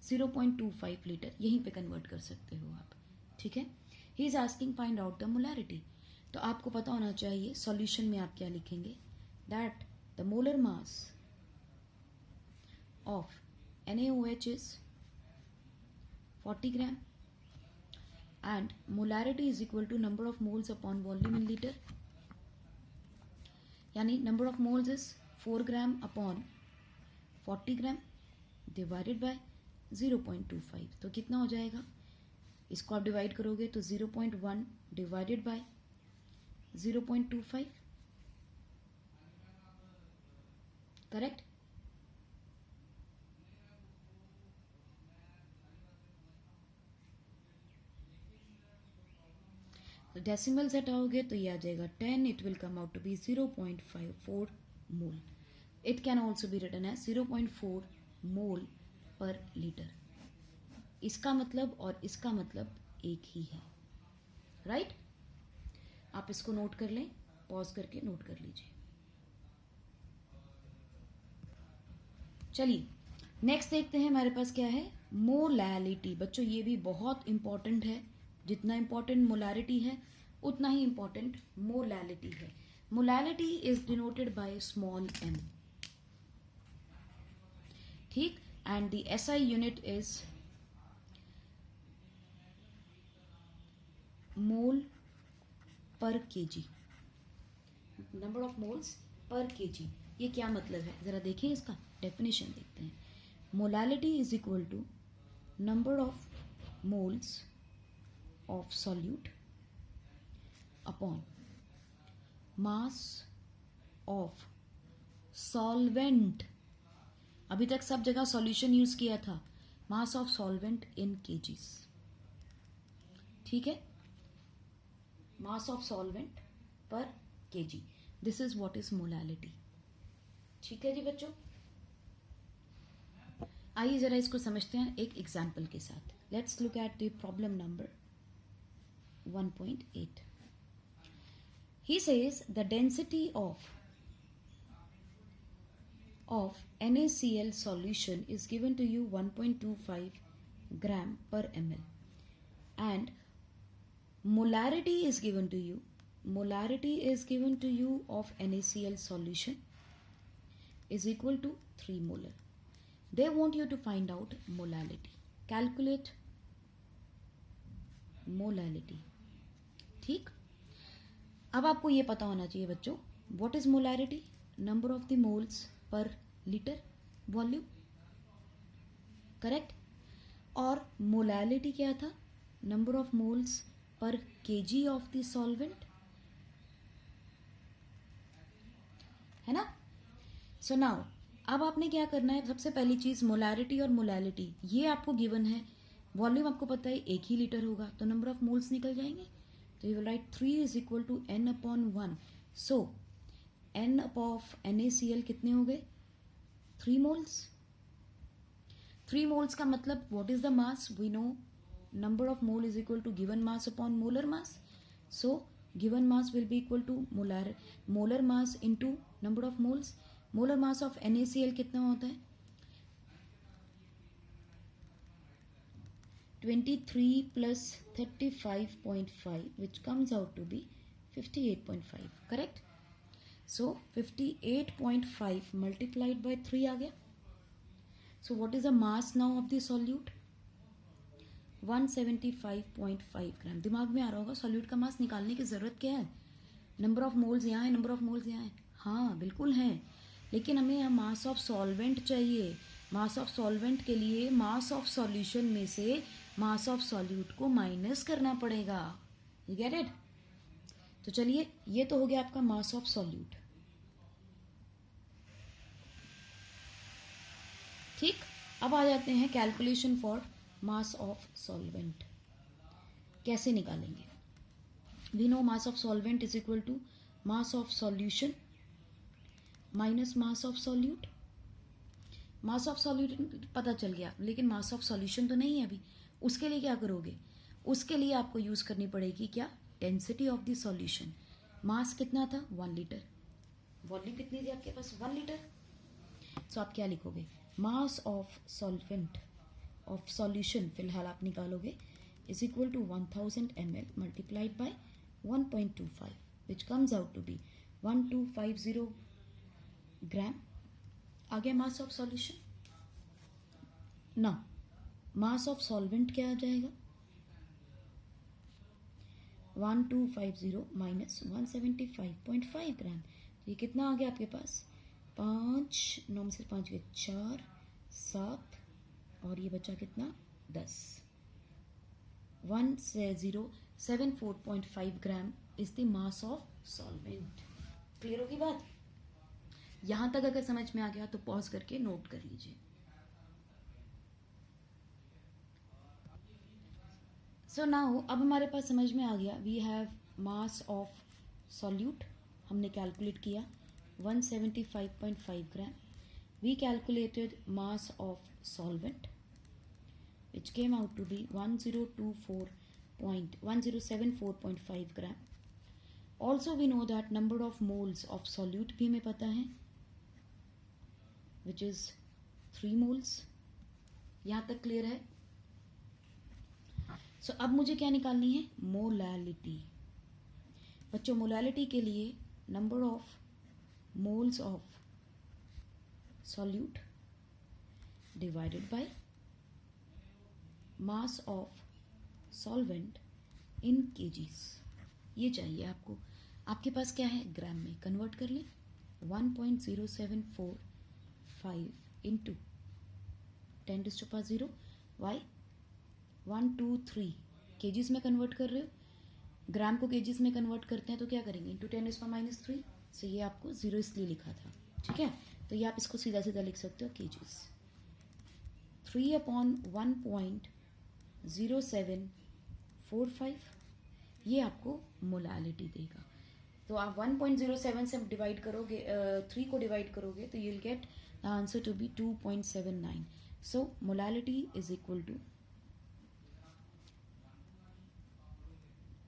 0.25 litre यहीं पे convert कर सकते हो आप. ठीक है. He is asking find out the molarity. तो आपको पता होना चाहिए सॉल्यूशन में आप क्या लिखेंगे. That the molar mass of NaOH is 40 gram and molarity is equal to number of moles upon volume in liter. यानी number of moles is 4 gram upon 40 gram divided by 0.25. तो कितना हो जाएगा? इसको आप डिवाइड करोगे तो 0.1 डिवाइडेड बाय 0.25. करेक्ट. तो डेसिमल्स हटाओगे तो ये आ जाएगा 10. It will come out to be 0.54 mole. It can also be written as 0.4 mole per litre. इसका मतलब और इसका मतलब एक ही है. राइट. आप इसको नोट कर लें, पॉज करके नोट कर लीजिए. चलिए नेक्स्ट देखते हैं हमारे पास क्या है. मोलैलिटी. बच्चों ये भी बहुत इंपॉर्टेंट है. जितना इंपॉर्टेंट मोलैरिटी है उतना ही इंपॉर्टेंट मोलैलिटी है. Molality is denoted by small m. ठीक. And the SI unit is mole पर kg. नंबर ऑफ मोल्स पर kg. ये क्या मतलब है जरा देखें, इसका डेफिनेशन देखते हैं. Molality is equal to number of moles of solute upon mass of solvent, अभी तक सब जगह सॉल्यूशन यूज किया था, mass of solvent in KGs, ठीक है, mass of solvent per KG, this is what is molality. ठीक है जी बच्चों, आइए जरा इसको समझते हैं एक एग्जाम्पल के साथ। Let's look at the problem number 1.8. He says the density of NaCl solution is given to you 1.25 gram per ml and molarity is given to you. Molarity is given to you of NaCl solution is equal to 3 molar. They want you to find out molality. Calculate molality. ठीक, अब आपको ये पता होना चाहिए बच्चों, what is molarity, number of the moles per litre volume, correct, और molality क्या था, नंबर ऑफ मोल्स पर केजी ऑफ द सॉल्वेंट, है ना। सो नाउ अब आपने क्या करना है, सबसे पहली चीज मोलारिटी और मोलालिटी, ये आपको गिवन है, वॉल्यूम आपको पता है 1 ही लीटर होगा, तो नंबर ऑफ मोल्स निकल जाएंगे, तो you will write 3 is equal to n upon 1। So n of NaCl कितने हो गए, 3 मोल्स। 3 मोल्स का मतलब what is the mass, we know number of mole is equal to given mass upon molar mass, so given mass will be equal to molar mass into number of moles. Molar mass of NaCl कितना होता है, 23 plus 35.5 which comes out to be 58.5, correct. So 58.5 multiplied by 3 आ गया। So what is the mass now of the solute, 175.5 ग्राम। दिमाग में आ रहा होगा solute का मास निकालने की जरूरत क्या है, नंबर ऑफ मोल्स यहाँ है, नंबर ऑफ मोल्स यहाँ है, हाँ बिल्कुल है, लेकिन हमें यहाँ मास ऑफ सॉल्वेंट चाहिए। मास ऑफ सॉल्वेंट के लिए मास ऑफ सॉल्यूशन में से मास ऑफ सॉल्यूट को माइनस करना पड़ेगा, यू गेट इट। तो चलिए, ये तो हो गया आपका मास ऑफ सॉल्यूट, ठीक। अब आ जाते हैं calculation for mass of solvent, कैसे निकालेंगे। We know mass of solvent is equal to mass of solution minus mass of solute. Mass of solute पता चल गया, लेकिन मास ऑफ सॉल्यूशन तो नहीं है अभी, उसके लिए क्या करोगे, उसके लिए आपको यूज करनी पड़ेगी क्या, डेंसिटी ऑफ द सॉल्यूशन। मास कितना था, 1 लीटर, वॉल्यूम कितनी थी आपके पास, 1 लीटर। सो आप क्या लिखोगे, mass of solvent of solution फिलहाल आप निकालोगे is equal to 1000 ml multiplied by 1.25 which comes out to be 1250 gram. आ गया मास ऑफ सॉल्यूशन। ना मास ऑफ सॉल्वेंट क्या आ जाएगा, 1250 माइनस 175.5 ग्राम, ये कितना आ गया आपके पास, 5 9 में से 5 गए 4 7 और ये बचा कितना 10, 1074.5 gram is the mass of solvent. Clear होगी बात, यहां तक अगर समझ में आ गया तो पॉज करके नोट कर लीजिए। सो नाउ अब हमारे पास समझ में आ गया, we have mass of solute हमने कैलकुलेट किया 175.5 gram, we calculated mass of solvent which came out to be 1074.5 gram. Also we know that number of moles of solute भी हमें पता है विच इज 3 मोल्स। यहां तक क्लियर है। सो अब मुझे क्या निकालनी है, मोलालिटी। बच्चों मोलालिटी के लिए number of moles of solute divided by mass of solvent in KGs, ये चाहिए आपको। आपके पास क्या है, ग्राम में कन्वर्ट कर लें, 1.0745 इंटू 10⁻⁴ वाई 123 केजीज में कन्वर्ट कर रहे हो, ग्राम को केजीज में कन्वर्ट करते हैं तो क्या करेंगे, इंटू 10⁻³ से ये आपको 0 इसलिए लिखा था, ठीक है। तो ये आप इसको सीधा सीधा लिख सकते हो केजीज। 3/1.0745 ये आपको मोलालिटी देगा। तो आप 1.07 से डिवाइड करोगे, 3 को डिवाइड करोगे तो you will get the answer to be 2.79। So molality is equal to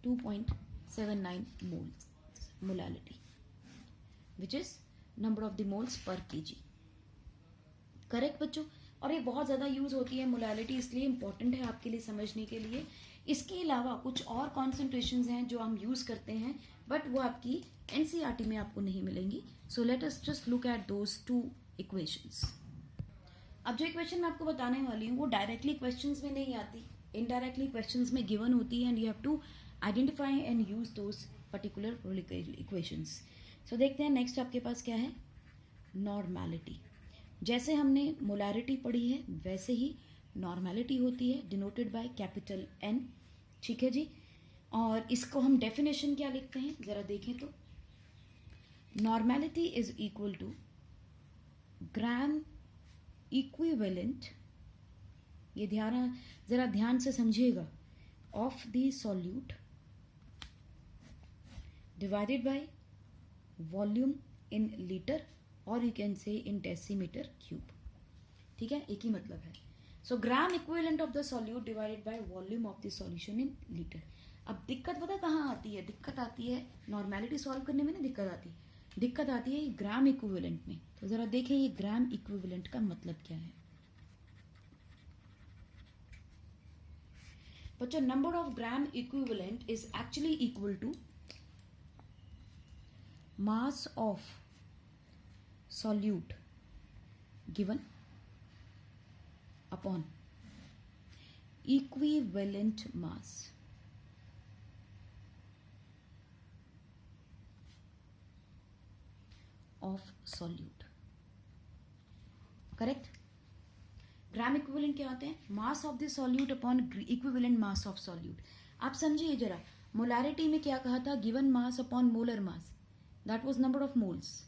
2.79 moles molality, which is number of the moles per kg। Correct बच्चों। और ये बहुत ज़्यादा यूज़ होती है मोलालिटी, इसलिए इम्पॉर्टेंट है आपके लिए समझने के लिए। इसके अलावा कुछ और कॉन्सेंट्रेशंस हैं जो हम यूज़ करते हैं, बट वो आपकी एनसीईआरटी में आपको नहीं मिलेंगी। सो let us just look at those 2 equations. अब जो इक्वेशन मैं आपको बताने वाली हूँ वो डायरेक्टली क्वेश्चंस में नहीं आती, इनडायरेक्टली क्वेश्चंस में गिवन होती है, and you have to identify and use those particular equations. So देखते हैं नेक्स्ट आपके पास क्या है, नॉर्मैलिटी। जैसे हमने मोलारिटी पढ़ी है वैसे ही नॉर्मैलिटी होती है, डिनोटेड बाय कैपिटल N, ठीक है जी। और इसको हम डेफिनेशन क्या लिखते हैं जरा देखें तो, normality is equal to gram equivalent, ये जरा ध्यान से समझिएगा, of the solute divided by volume in litre, और you can say in decimetre cube, ठीक है, एक ही मतलब है। So gram equivalent of the solute divided by volume of the solution in litre. अब दिक्कत पता कहाँ आती है, दिक्कत आती है नॉर्मैलिटी सॉल्व करने में, ना दिक्कत आती है ग्राम इक्विवेलेंट में। तो जरा देखें ये ग्राम इक्विवेलेंट का मतलब क्या है बच्चों। Number of gram equivalent is actually equal to mass of solute given upon equivalent mass of solute। Correct. Gram equivalent क्या होते हैं, mass of the solute upon equivalent mass of solute. आप समझिए जरा, मोलारिटी में क्या कहा था, given mass upon molar mass, that was number of moles,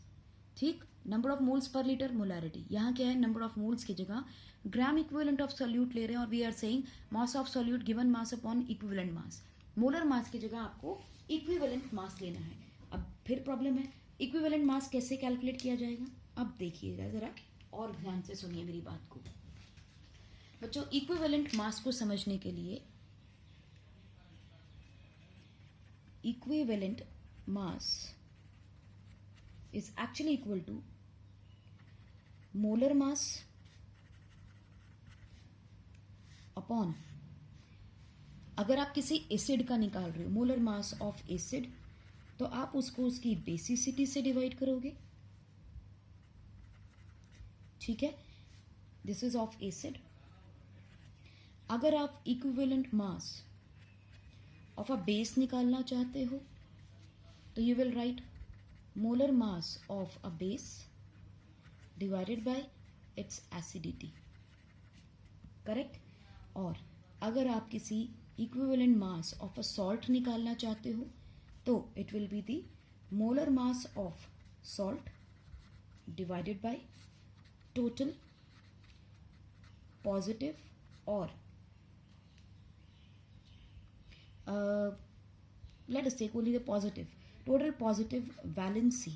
ठीक, number of moles per litre molarity. यहाँ क्या है, नंबर ऑफ मोल्स की जगह ग्राम इक्विवेलेंट ऑफ सॉल्यूट ले रहे हैं, और we are saying mass of solute given mass upon equivalent mass. Molar mass की जगह आपको इक्विवेलेंट मास लेना है। अब फिर प्रॉब्लम है, इक्विवेलेंट मास कैसे कैलकुलेट किया जाएगा। अब देखिएगा जरा और ध्यान से सुनिए मेरी बात को बच्चों। इक्विवेलेंट मास को समझने के लिए, equivalent mass is actually equal to molar mass upon, अगर आप किसी एसिड का निकाल रहे हो मोलर मास ऑफ एसिड, तो आप उसको उसकी बेसिसिटी से डिवाइड करोगे, ठीक है, दिस इज ऑफ एसिड। अगर आप equivalent mass of a base निकालना चाहते हो तो you will right molar mass of a base divided by its acidity, correct. और अगर आप किसी equivalent mass of a salt निकालना चाहते हो तो it will be the molar mass of salt divided by total positive, और let us take only the positive, total positive valency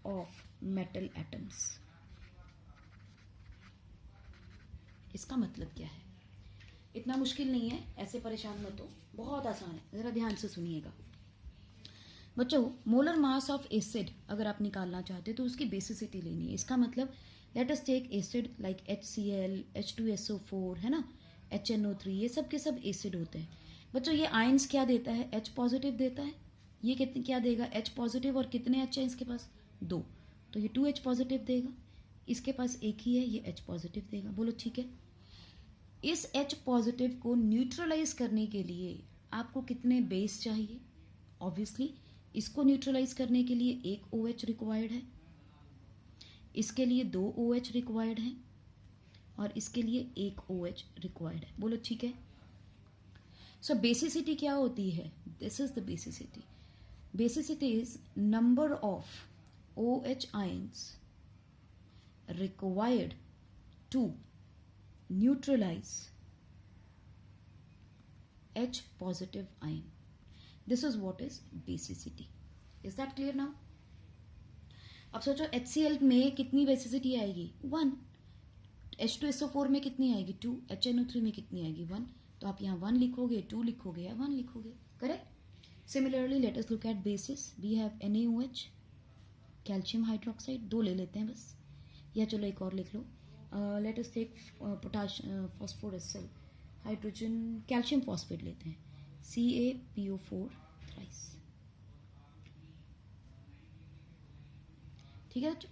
of metal atoms। इसका मतलब क्या है, इतना मुश्किल नहीं है, ऐसे परेशान मत हो, बहुत आसान है, जरा ध्यान से सुनिएगा बच्चों। मोलर मास ऑफ एसिड अगर आप निकालना चाहते हो तो उसकी बेसिसिटी लेनी है। इसका मतलब let us take acid like HCl, H2SO4 है ना, HNO3, ये सब के सब एसिड होते हैं बच्चों। ये आयंस क्या देता है, H पॉजिटिव देता है। ये कितने क्या देगा, H पॉजिटिव, और कितने H है इसके पास, 2, तो ये 2H पॉजिटिव देगा। इसके पास एक ही है, ये H पॉजिटिव देगा। बोलो ठीक है। इस H पॉजिटिव को न्यूट्रलाइज करने के लिए आपको कितने बेस चाहिए, ऑब्वियसली इसको न्यूट्रलाइज करने के लिए एक OH रिक्वायर्ड है, इसके लिए 2 OH रिक्वायर्ड है, और इसके लिए एक OH रिक्वायर्ड है। बोलो ठीक है। सो बेसिसिटी क्या होती है? This is the basicity. Basicity is number of OH ions required to neutralize H positive ion. This is what is basicity. Is that clear now? अब सोचो HCl में कितनी बेसिसिटी आएगी? 1. H2SO4 में कितनी आएगी? 2. HNO3 में कितनी आएगी? 1. तो आप यहाँ 1 लिखोगे, 2 लिखोगे या 1 लिखोगे. Correct? Similarly, let us look at bases. We have NaOH, calcium hydroxide. 2 ले लेते हैं बस, या चलो एक और लिख लो. Let us take phosphorus, hydrogen calcium phosphate लेते हैं, CaPO4 थ्राइस. ठीक है बच्चों.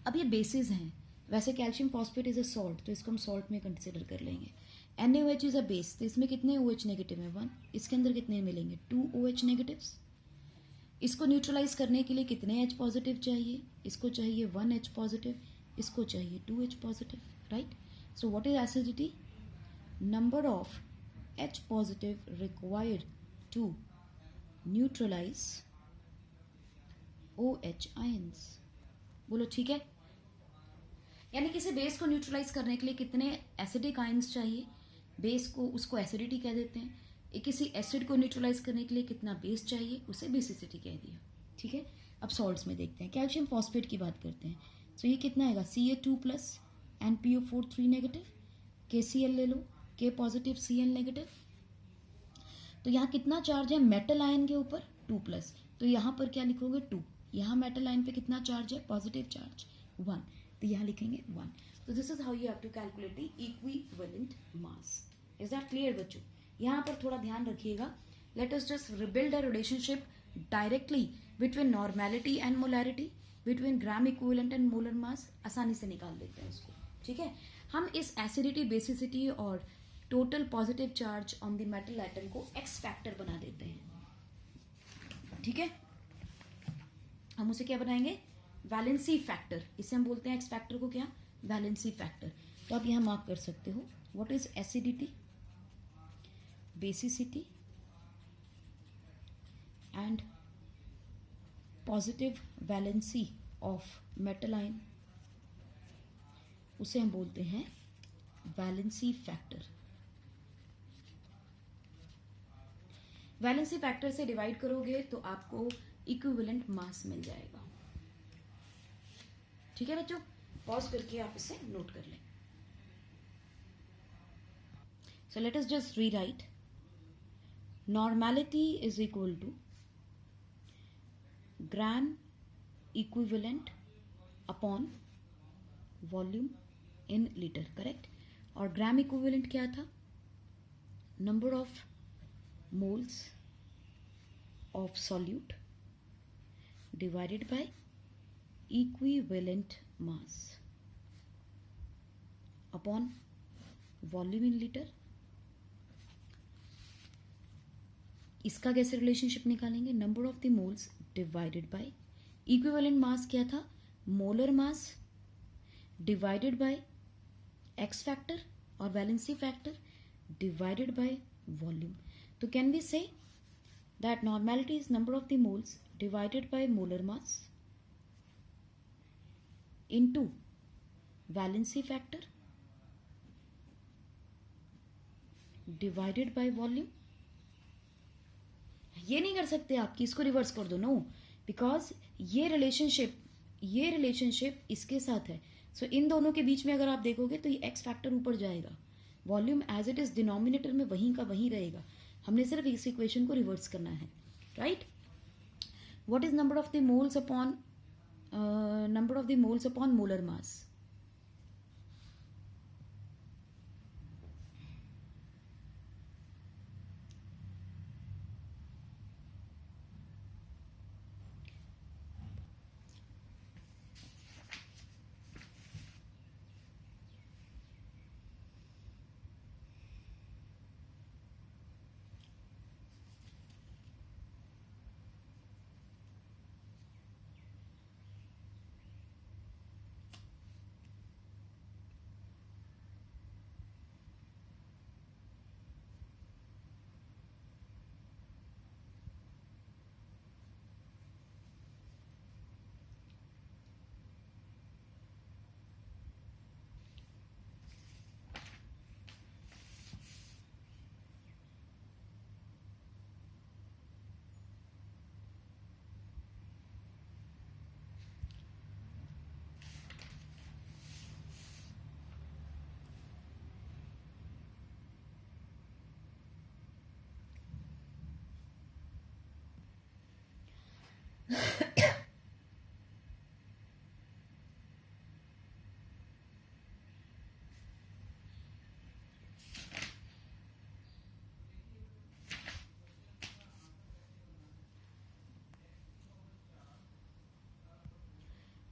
अब ये बेसिस हैं. वैसे calcium phosphate is a salt, तो इसको हम सॉल्ट में कंसिडर कर लेंगे. NaOH इज अ बेस, तो इसमें कितने OH नेगेटिव है? 1. इसके अंदर कितने मिलेंगे? 2 OH नेगेटिव्स. इसको न्यूट्रलाइज करने के लिए कितने H पॉजिटिव चाहिए? इसको चाहिए 1 H पॉजिटिव, इसको चाहिए 2 H positive. Right? So what is acidity? Number of H positive required to neutralise OH ions. बोलो ठीक है. यानी किसी बेस को न्यूट्रलाइज करने के लिए कितने एसिडिक आयंस चाहिए? बेस को, उसको एसिडिटी कह देते हैं. किसी एसिड को न्यूट्रलाइज करने के लिए कितना बेस चाहिए? उसे बेसिसिटी कह दिया. ठीक है. अब सॉल्ट्स में देखते हैं. कैल्शियम फॉस्फेट की बात करते हैं. सो ये कितना आएगा? Ca2+ NPO4 3 negative. KCl ले लो, K पॉजिटिव Cl नेगेटिव. तो यहाँ कितना चार्ज है मेटल आयन के ऊपर? 2+. तो यहाँ पर क्या लिखोगे? 2. यहाँ मेटल आयन पे कितना चार्ज है? Positive charge 1. तो यहाँ लिखेंगे 1. तो this is how you have to calculate the equivalent mass. Is that clear बच्चों? यहाँ पर थोड़ा ध्यान रखिएगा. Let us just rebuild a relationship directly between normality and molarity, between gram equivalent and molar mass. आसानी से निकाल देते हैं इसको. ठीक है. हम इस एसिडिटी, बेसिसिटी और total positive charge on the metal atom को एक्स फैक्टर बना देते हैं. ठीक है. हम उसे क्या बनाएंगे? Valency factor. इसे हम बोलते हैं एक्स फैक्टर को क्या? Valency factor. तो आप यहां मार्क कर सकते हो. What is acidity, basicity and positive valency of metal ion, उसे हम बोलते हैं वैलेंसी फैक्टर. वैलेंसी फैक्टर से डिवाइड करोगे तो आपको इक्विवेलेंट मास मिल जाएगा. ठीक है बच्चों. पॉज करके आप इसे नोट कर लें. So let us just rewrite. Normality is equal to gram equivalent upon volume in litre. Correct. और ग्राम इक्विवेलेंट क्या था? Number of moles of solute divided by equivalent mass upon volume in liter. इसका कैसे relationship निकालेंगे? Number of the moles divided by equivalent mass क्या था? Molar mass divided by x factor और valency factor divided by volume. तो can we say that normality is number of the moles divided by molar mass into valency factor divided by volume. ये नहीं कर सकते आप कि इसको reverse कर दो. नो, बिकॉज ये रिलेशनशिप इसके साथ है. सो इन दोनों के बीच में अगर आप देखोगे तो ये एक्स फैक्टर ऊपर जाएगा. Volume as it is denominator में वहीं का वहीं रहेगा. हमने सिर्फ इस इक्वेशन को रिवर्स करना है. Right. What is number of the moles upon number of the moles upon molar mass?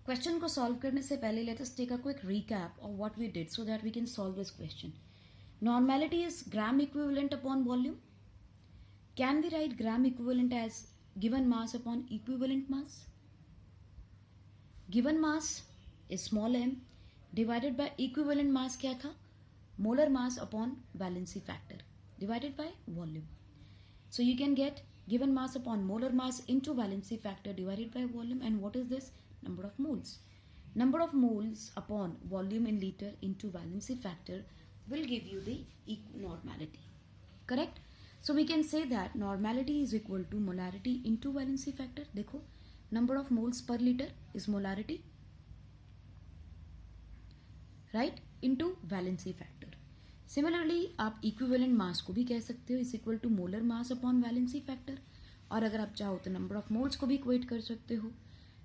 Question को सॉल्व करने से पहले let us take a quick recap of what we did so that we can solve this question. Normality is gram equivalent upon volume. Can we write gram equivalent as given mass upon equivalent mass? Given mass is small m divided by equivalent mass क्या था? Molar mass upon valency factor divided by volume. So you can get given mass upon molar mass into valency factor divided by volume. And what is this? Number of moles. Number of moles upon volume in liter into valency factor will give you the normality. Correct? So we can say that normality is equal to molarity into valency factor. देखो, number of moles per liter is molarity, right, into valency factor. Similarly, आप equivalent mass को भी कह सकते हो is equal to molar mass upon valency factor. और अगर आप चाहो तो number of moles को भी equate कर सकते हो.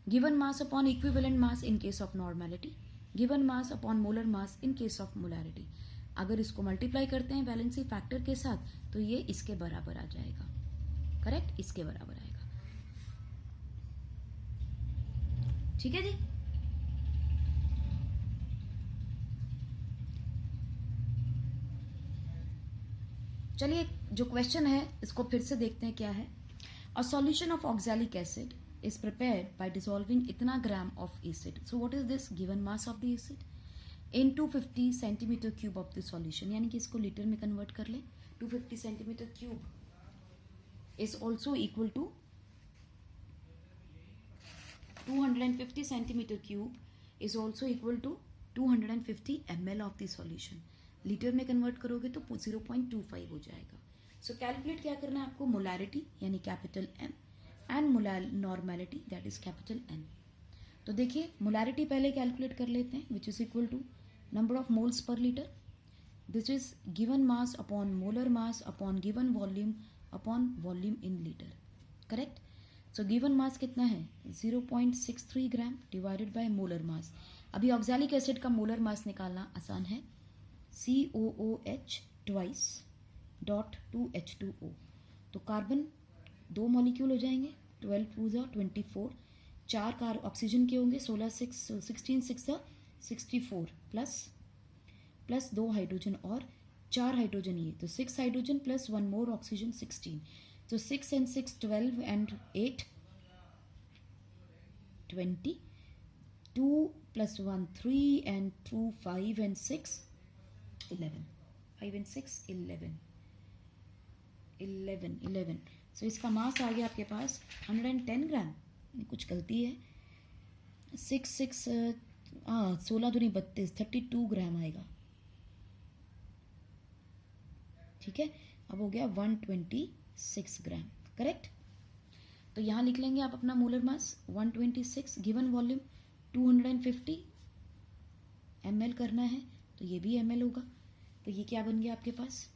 Given mass upon equivalent mass in case of normality, given mass upon molar mass in case of molarity. अगर इसको मल्टीप्लाई करते हैं वैलेंसी फैक्टर के साथ तो ये इसके बराबर आ जाएगा. करेक्ट? इसके बराबर आएगा. ठीक है जी. चलिए जो क्वेश्चन है इसको फिर से देखते हैं क्या है. अ solution of oxalic acid is prepared by dissolving इतना gram of acid. So what is this given mass of the acid? In 250 centimeter cube of the solution. यानी कि इसको लीटर में कन्वर्ट कर ले. 250 centimeter cube is also equal to 250 centimeter cube is also equal to 250 ml of the solution. Litre में convert करोगे तो 0.25 हो जाएगा. So कैलकुलेट क्या करना है आपको? मोलैरिटी यानी capital M and normality that is capital N. तो देखिए मोलैरिटी पहले कैलकुलेट कर लेते हैं which is equal to number of moles per litre. This is given mass upon molar mass upon given volume in litre. Correct? So given mass कितना है? 0.63 gram divided by molar mass. अभी oxalic acid का molar mass निकालना आसान है. COOH twice dot 2H2O. तो carbon 2 molecule हो जाएंगे. 12 2 24. 4 कार ऑक्सीजन के होंगे. 16 6 64 प्लस 2 हाइड्रोजन और 4 हाइड्रोजन ये. तो 6 हाइड्रोजन प्लस 1 मोर ऑक्सीजन 16. तो 6 and 6 12 and 8 20. 2 plus 1 3 and 2 5 and 6 11. 5 and 6 11. सो इसका मास आ गया आपके पास 110 ग्राम. कुछ गलती है. 16 दूनी 32 32 ग्राम आएगा. ठीक है. अब हो गया 126 ग्राम. करेक्ट? तो यहाँ लिख लेंगे आप अपना molar mass 126. Given volume 250 ml करना है तो ये भी ml होगा. तो ये क्या बन गया आपके पास?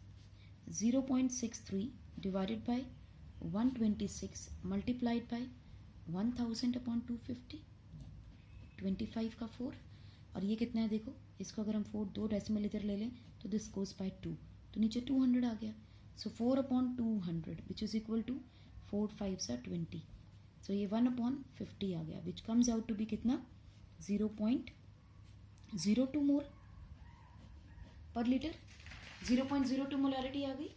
0.63 divided by 126 multiplied by 1000 upon 250. 25 का 4 और ये कितना है देखो. इसको अगर हम 2 डेसिमल इधर ले लें तो दिस गोज बाय 2 तो नीचे 200 आ गया. So 4 upon 200 which is equal to 4 5 20. So ये 1 अपॉन 50 आ गया which comes out to be कितना? 0.02 मोल पर लीटर. 0.02 मोलारिटी आ गई.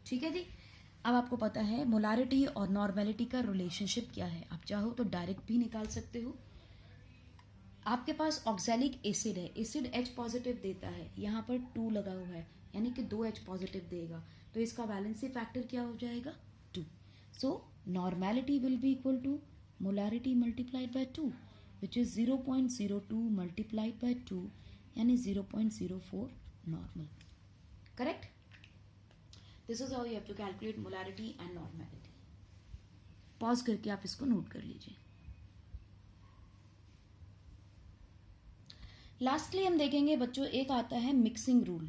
ठीक है जी. अब आपको पता है मोलारिटी और नॉर्मेलिटी का रिलेशनशिप क्या है. आप चाहो तो डायरेक्ट भी निकाल सकते हो. आपके पास ऑक्सैलिक एसिड है. एसिड H पॉजिटिव देता है. यहाँ पर 2 लगा हुआ है यानी कि 2 H पॉजिटिव देगा. तो इसका वैलेंसी फैक्टर क्या हो जाएगा? 2. So normality will be equal to molarity multiplied by 2 which is 0.02 multiplied by 2 यानी 0.04 normal. Correct? This is how you have to calculate molarity and normality. Pause करके आप इसको नोट कर लीजिए. लास्टली हम देखेंगे बच्चों एक आता है मिक्सिंग रूल.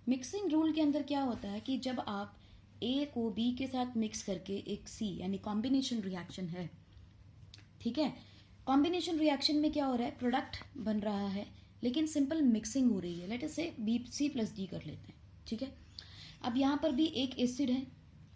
मिक्सिंग रूल के अंदर क्या होता है कि जब आप ए को बी के साथ मिक्स करके एक सी यानी कॉम्बिनेशन रिएक्शन है, ठीक है। कॉम्बिनेशन रिएक्शन में क्या हो रहा है, प्रोडक्ट बन रहा है लेकिन सिंपल मिक्सिंग हो रही है। लेट अस से बी सी प्लस डी कर लेते हैं, ठीक है। अब यहाँ पर भी एक एसिड है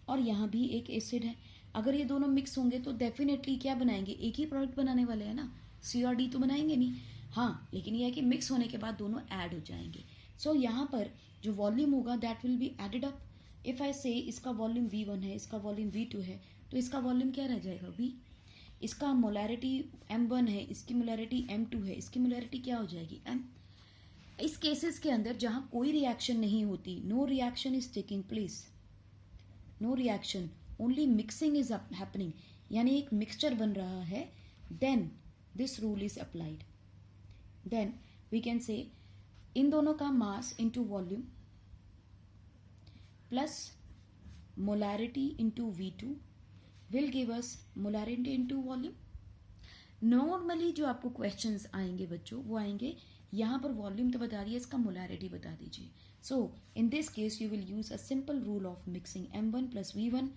और यहाँ भी एक एसिड है। अगर ये दोनों मिक्स होंगे तो डेफिनेटली क्या बनाएंगे, एक ही प्रोडक्ट बनाने वाले हैं ना, सी और डी तो बनाएंगे नहीं। हाँ, लेकिन यह है कि मिक्स होने के बाद दोनों ऐड हो जाएंगे। सो यहाँ पर जो वॉल्यूम होगा that will be added up. If I say इसका वॉल्यूम V1 है, इसका वॉल्यूम V2 है, तो इसका वॉल्यूम क्या रह जाएगा, V। इसका मोलैरिटी M1 है, इसकी मोलैरिटी M2 है, इसकी मोलैरिटी क्या हो जाएगी, M। इस केसेस के अंदर जहाँ कोई रिएक्शन नहीं होती, no reaction is taking place, no reaction, only mixing is happening, यानी एक मिक्सचर बन रहा है, then this rule is applied. Then we can say इन दोनों का mass into volume plus molarity into V2 will give us molarity into volume. Normally जो आपको क्वेश्चंस आएंगे बच्चों वो आएंगे, यहाँ पर वॉल्यूम तो बता दिया, इसका मोलैरिटी बता दीजिए। So in this case you will use a simple rule of mixing, M1 plus V1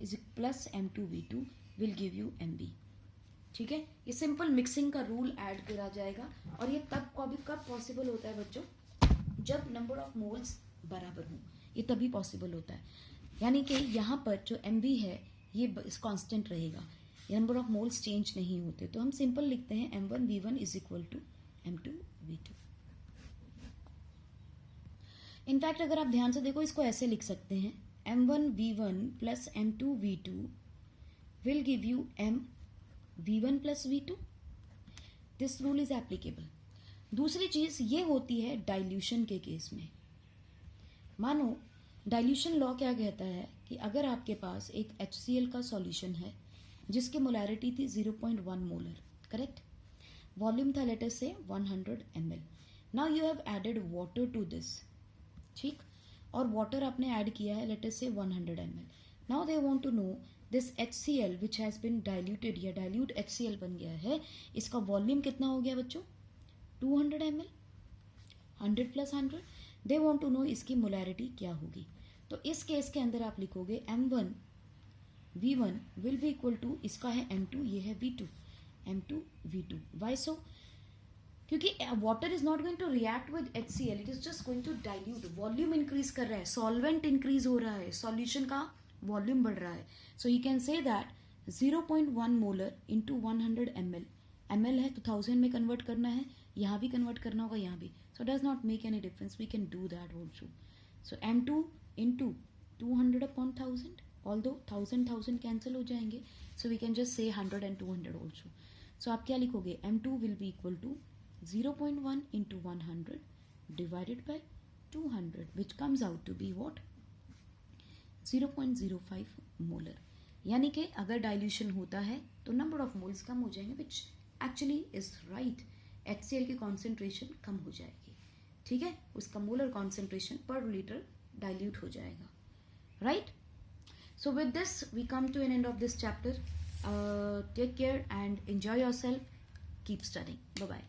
is plus M2 V2 will give you MB, ठीक है। ये सिंपल मिक्सिंग का रूल ऐड करा जाएगा और ये कब पॉसिबल होता है बच्चों, जब नंबर ऑफ मोल्स बराबर हों, ये तभी पॉसिबल होता है। यानी कि यहाँ पर जो MB है ये कांस्टेंट रहेगा, नंबर ऑफ मोल्स चेंज नहीं होते, तो हम सिंपल लिखते हैं M1 V1 is equal to M2 V2। In fact अगर आप ध्यान से देखो इसको ऐसे लिख सकते हैं, M1 V1 plus M2 V2 will give you M V1 plus V2। This rule is applicable. दूसरी चीज ये होती है डाइल्यूशन के केस में। मानो डाइल्यूशन लॉ क्या कहता है कि अगर आपके पास एक HCl का सॉल्यूशन है जिसकी मोलैरिटी थी 0.1 मोलर, करेक्ट, वॉल्यूम था let us say 100 ml। Now you have added water to this, ठीक, और वाटर आपने ऐड किया है late us say 100 ml। Now they want to know this HCl which has been diluted या dilute HCl बन गया है, इसका वॉल्यूम कितना हो गया बच्चों, 200 ml, 100 plus 100। They want to know इसकी मोलैरिटी क्या होगी। तो इस केस के अंदर आप लिखोगे M1 V1 will be equal to, इसका है M2, ये है V2, M2 V2। Why so, क्योंकि water is not going to react with HCl, it is just going to dilute, volume increase कर रहा है, सॉल्वेंट इंक्रीज हो रहा है, सॉल्यूशन का वॉल्यूम बढ़ रहा है। So you can say that 0.1 molar into 100 ml, ml है तो 1000 में कन्वर्ट करना है, यहाँ भी कन्वर्ट करना होगा, यहाँ भी, so does not make any difference, we can do that also. So M2 into 200 upon 1000, although 1000 cancel हो जाएंगे, so we can just say 100 and 200 also. सो आप क्या लिखोगे, M2 will be equal to 0.1 into 100 divided by 200 which comes out to be what, 0.05 molar. यानी कि अगर dilution होता है तो नंबर ऑफ मोल्स कम हो जाएंगे, which actually is right, HCl की कॉन्सेंट्रेशन कम हो जाएगी, ठीक है, उसका मोलर कॉन्सेंट्रेशन पर लीटर डाइल्यूट हो जाएगा, right. So with this we come to an end of this chapter. Take care and enjoy yourself. Keep studying. Bye bye.